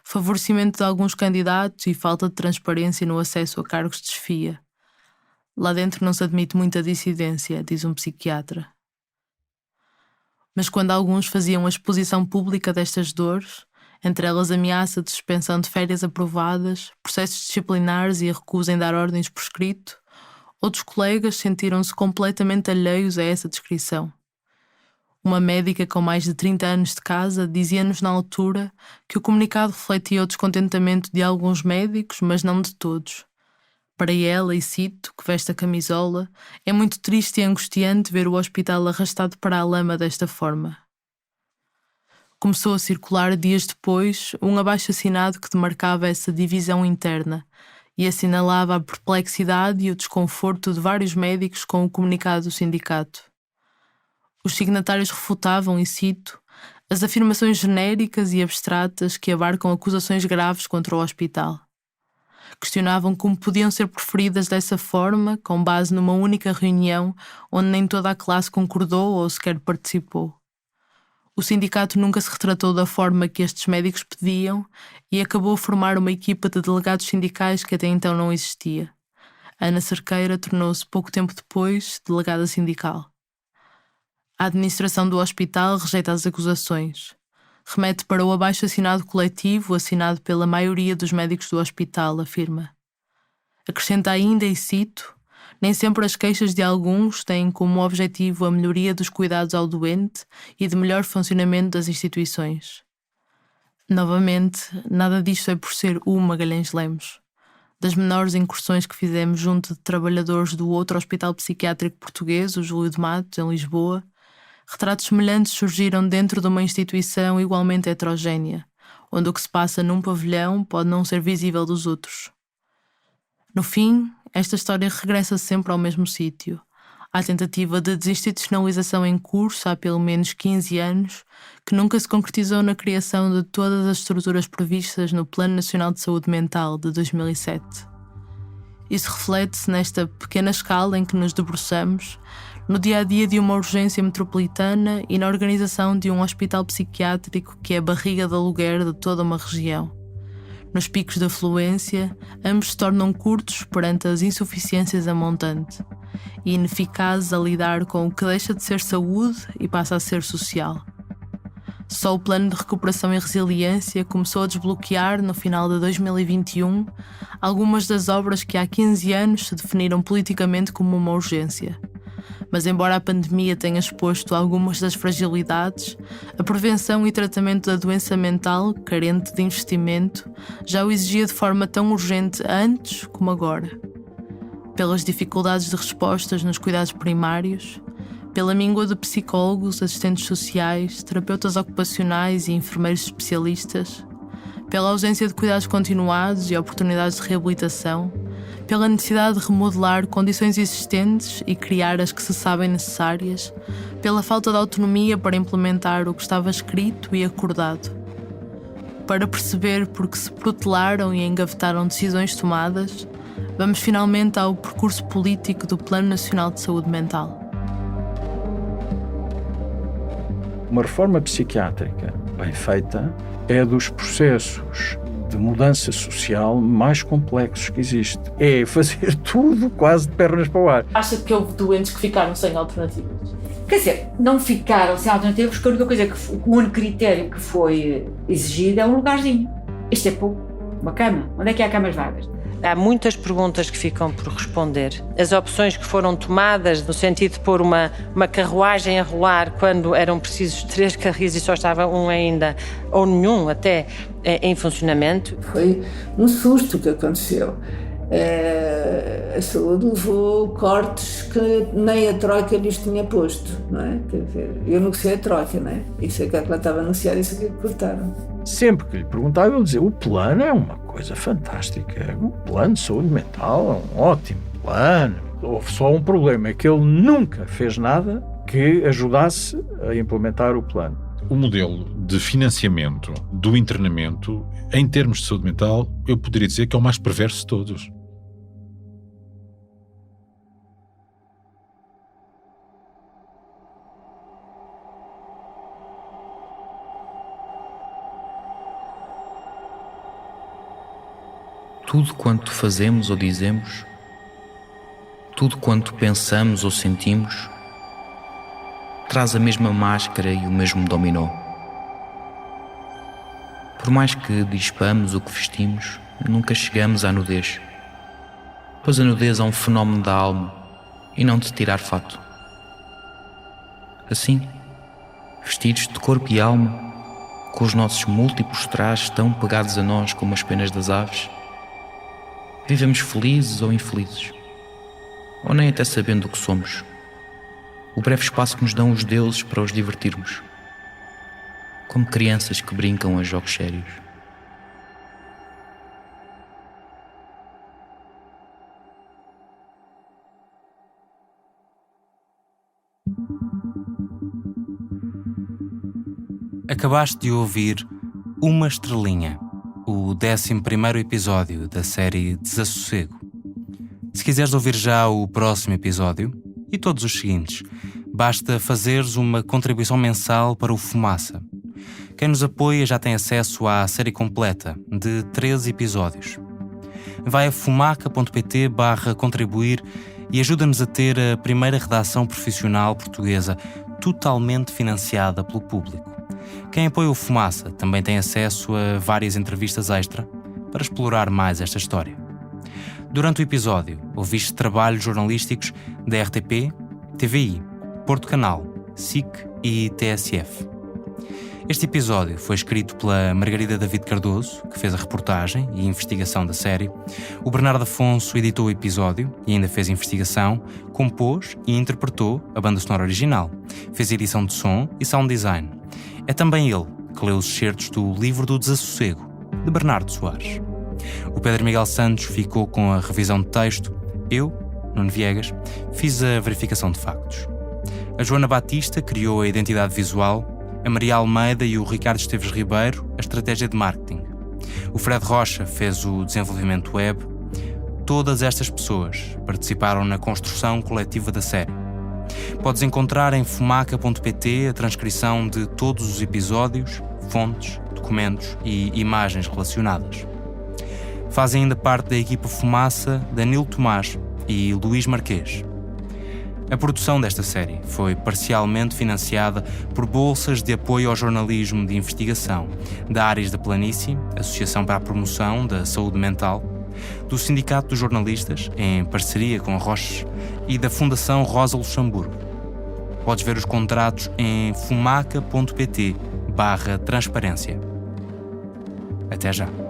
favorecimento de alguns candidatos e falta de transparência no acesso a cargos de chefia. Lá dentro não se admite muita dissidência, diz um psiquiatra. Mas quando alguns faziam a exposição pública destas dores, entre elas ameaça de suspensão de férias aprovadas, processos disciplinares e a recusa em dar ordens por escrito, outros colegas sentiram-se completamente alheios a essa descrição. Uma médica com mais de 30 anos de casa dizia-nos na altura que o comunicado refletia o descontentamento de alguns médicos, mas não de todos. Para ela, e cito, que veste a camisola, é muito triste e angustiante ver o hospital arrastado para a lama desta forma. Começou a circular dias depois um abaixo-assinado que demarcava essa divisão interna, e assinalava a perplexidade e o desconforto de vários médicos com o comunicado do sindicato. Os signatários refutavam, e cito, as afirmações genéricas e abstratas que abarcam acusações graves contra o hospital. Questionavam como podiam ser proferidas dessa forma, com base numa única reunião onde nem toda a classe concordou ou sequer participou. O sindicato nunca se retratou da forma que estes médicos pediam e acabou a formar uma equipa de delegados sindicais que até então não existia. Ana Cerqueira tornou-se, pouco tempo depois, delegada sindical. A administração do hospital rejeita as acusações. Remete para o abaixo-assinado coletivo assinado pela maioria dos médicos do hospital, afirma. Acrescenta ainda, e cito, nem sempre as queixas de alguns têm como objetivo a melhoria dos cuidados ao doente e de melhor funcionamento das instituições. Novamente, nada disto é por ser o Magalhães Lemos. Das menores incursões que fizemos junto de trabalhadores do outro hospital psiquiátrico português, o Júlio de Matos, em Lisboa, retratos semelhantes surgiram dentro de uma instituição igualmente heterogénea, onde o que se passa num pavilhão pode não ser visível dos outros. No fim, esta história regressa sempre ao mesmo sítio, à tentativa de desinstitucionalização em curso há pelo menos 15 anos, que nunca se concretizou na criação de todas as estruturas previstas no Plano Nacional de Saúde Mental de 2007. Isso reflete-se nesta pequena escala em que nos debruçamos, no dia-a-dia de uma urgência metropolitana e na organização de um hospital psiquiátrico que é a barriga de aluguer de toda uma região. Nos picos de afluência, ambos se tornam curtos perante as insuficiências a montante e ineficazes a lidar com o que deixa de ser saúde e passa a ser social. Só o Plano de Recuperação e Resiliência começou a desbloquear, no final de 2021, algumas das obras que há 15 anos se definiram politicamente como uma urgência. Mas embora a pandemia tenha exposto algumas das fragilidades, a prevenção e tratamento da doença mental, carente de investimento, já o exigia de forma tão urgente antes como agora. Pelas dificuldades de respostas nos cuidados primários, pela míngua de psicólogos, assistentes sociais, terapeutas ocupacionais e enfermeiros especialistas, pela ausência de cuidados continuados e oportunidades de reabilitação, pela necessidade de remodelar condições existentes e criar as que se sabem necessárias, pela falta de autonomia para implementar o que estava escrito e acordado. Para perceber por que se protelaram e engavetaram decisões tomadas, vamos finalmente ao percurso político do Plano Nacional de Saúde Mental. Uma reforma psiquiátrica bem feita é dos processos de mudança social mais complexos que existe. É fazer tudo quase de pernas para o ar. Acha que houve doentes que ficaram sem alternativas? Quer dizer, não ficaram sem alternativas, porque a única coisa o único critério que foi exigido é um lugarzinho. Isto é pouco. Uma cama. Onde é que há camas vagas? Há muitas perguntas que ficam por responder. As opções que foram tomadas, no sentido de pôr uma carruagem a rolar quando eram precisos 3 carris e só estava um ainda, ou nenhum até, em funcionamento. Foi um susto que aconteceu. A saúde levou cortes que nem a Troika lhes tinha posto, não é? Quer dizer, eu negociei a Troika, não é? Isso é que lá estava anunciado, isso é que cortaram. Sempre que lhe perguntava, ele dizia: o plano é uma coisa fantástica, o plano de saúde mental é um ótimo plano. Houve só um problema, é que ele nunca fez nada que ajudasse a implementar o plano. O modelo de financiamento do internamento, em termos de saúde mental, eu poderia dizer que é o mais perverso de todos. Tudo quanto fazemos ou dizemos, tudo quanto pensamos ou sentimos, traz a mesma máscara e o mesmo dominó. Por mais que dispamos o que vestimos, nunca chegamos à nudez, pois a nudez é um fenómeno da alma e não de tirar fato. Assim, vestidos de corpo e alma, com os nossos múltiplos trajes tão pegados a nós como as penas das aves, vivemos felizes ou infelizes, ou nem até sabendo o que somos, o breve espaço que nos dão os deuses para os divertirmos, como crianças que brincam a jogos sérios. Acabaste de ouvir Uma Estrelinha, o 11º episódio da série Desassossego. Se quiseres ouvir já o próximo episódio, e todos os seguintes, basta fazeres uma contribuição mensal para o Fumaça. Quem nos apoia já tem acesso à série completa, de 13 episódios. Vai a fumaca.pt/contribuir e ajuda-nos a ter a primeira redação profissional portuguesa totalmente financiada pelo público. Quem apoia o Fumaça também tem acesso a várias entrevistas extra para explorar mais esta história. Durante o episódio, ouviste trabalhos jornalísticos da RTP, TVI, Porto Canal, SIC e TSF. Este episódio foi escrito pela Margarida David Cardoso, que fez a reportagem e investigação da série. O Bernardo Afonso editou o episódio e ainda fez investigação, compôs e interpretou a banda sonora original, fez edição de som e sound design. É também ele que leu os excertos do Livro do Desassossego, de Bernardo Soares. O Pedro Miguel Santos ficou com a revisão de texto. Eu, Nuno Viegas, fiz a verificação de factos. A Joana Batista criou a identidade visual, a Maria Almeida e o Ricardo Esteves Ribeiro a estratégia de marketing. O Fred Rocha fez o desenvolvimento web. Todas estas pessoas participaram na construção coletiva da série. Podes encontrar em fumaca.pt a transcrição de todos os episódios, fontes, documentos e imagens relacionadas. Fazem ainda parte da equipa Fumaça Danilo Tomás e Luís Marquês. A produção desta série foi parcialmente financiada por bolsas de apoio ao jornalismo de investigação da Ares da Planície, Associação para a Promoção da Saúde Mental, do Sindicato dos Jornalistas, em parceria com a Roche, e da Fundação Rosa Luxemburgo. Podes ver os contratos em fumaca.pt/transparência. Até já.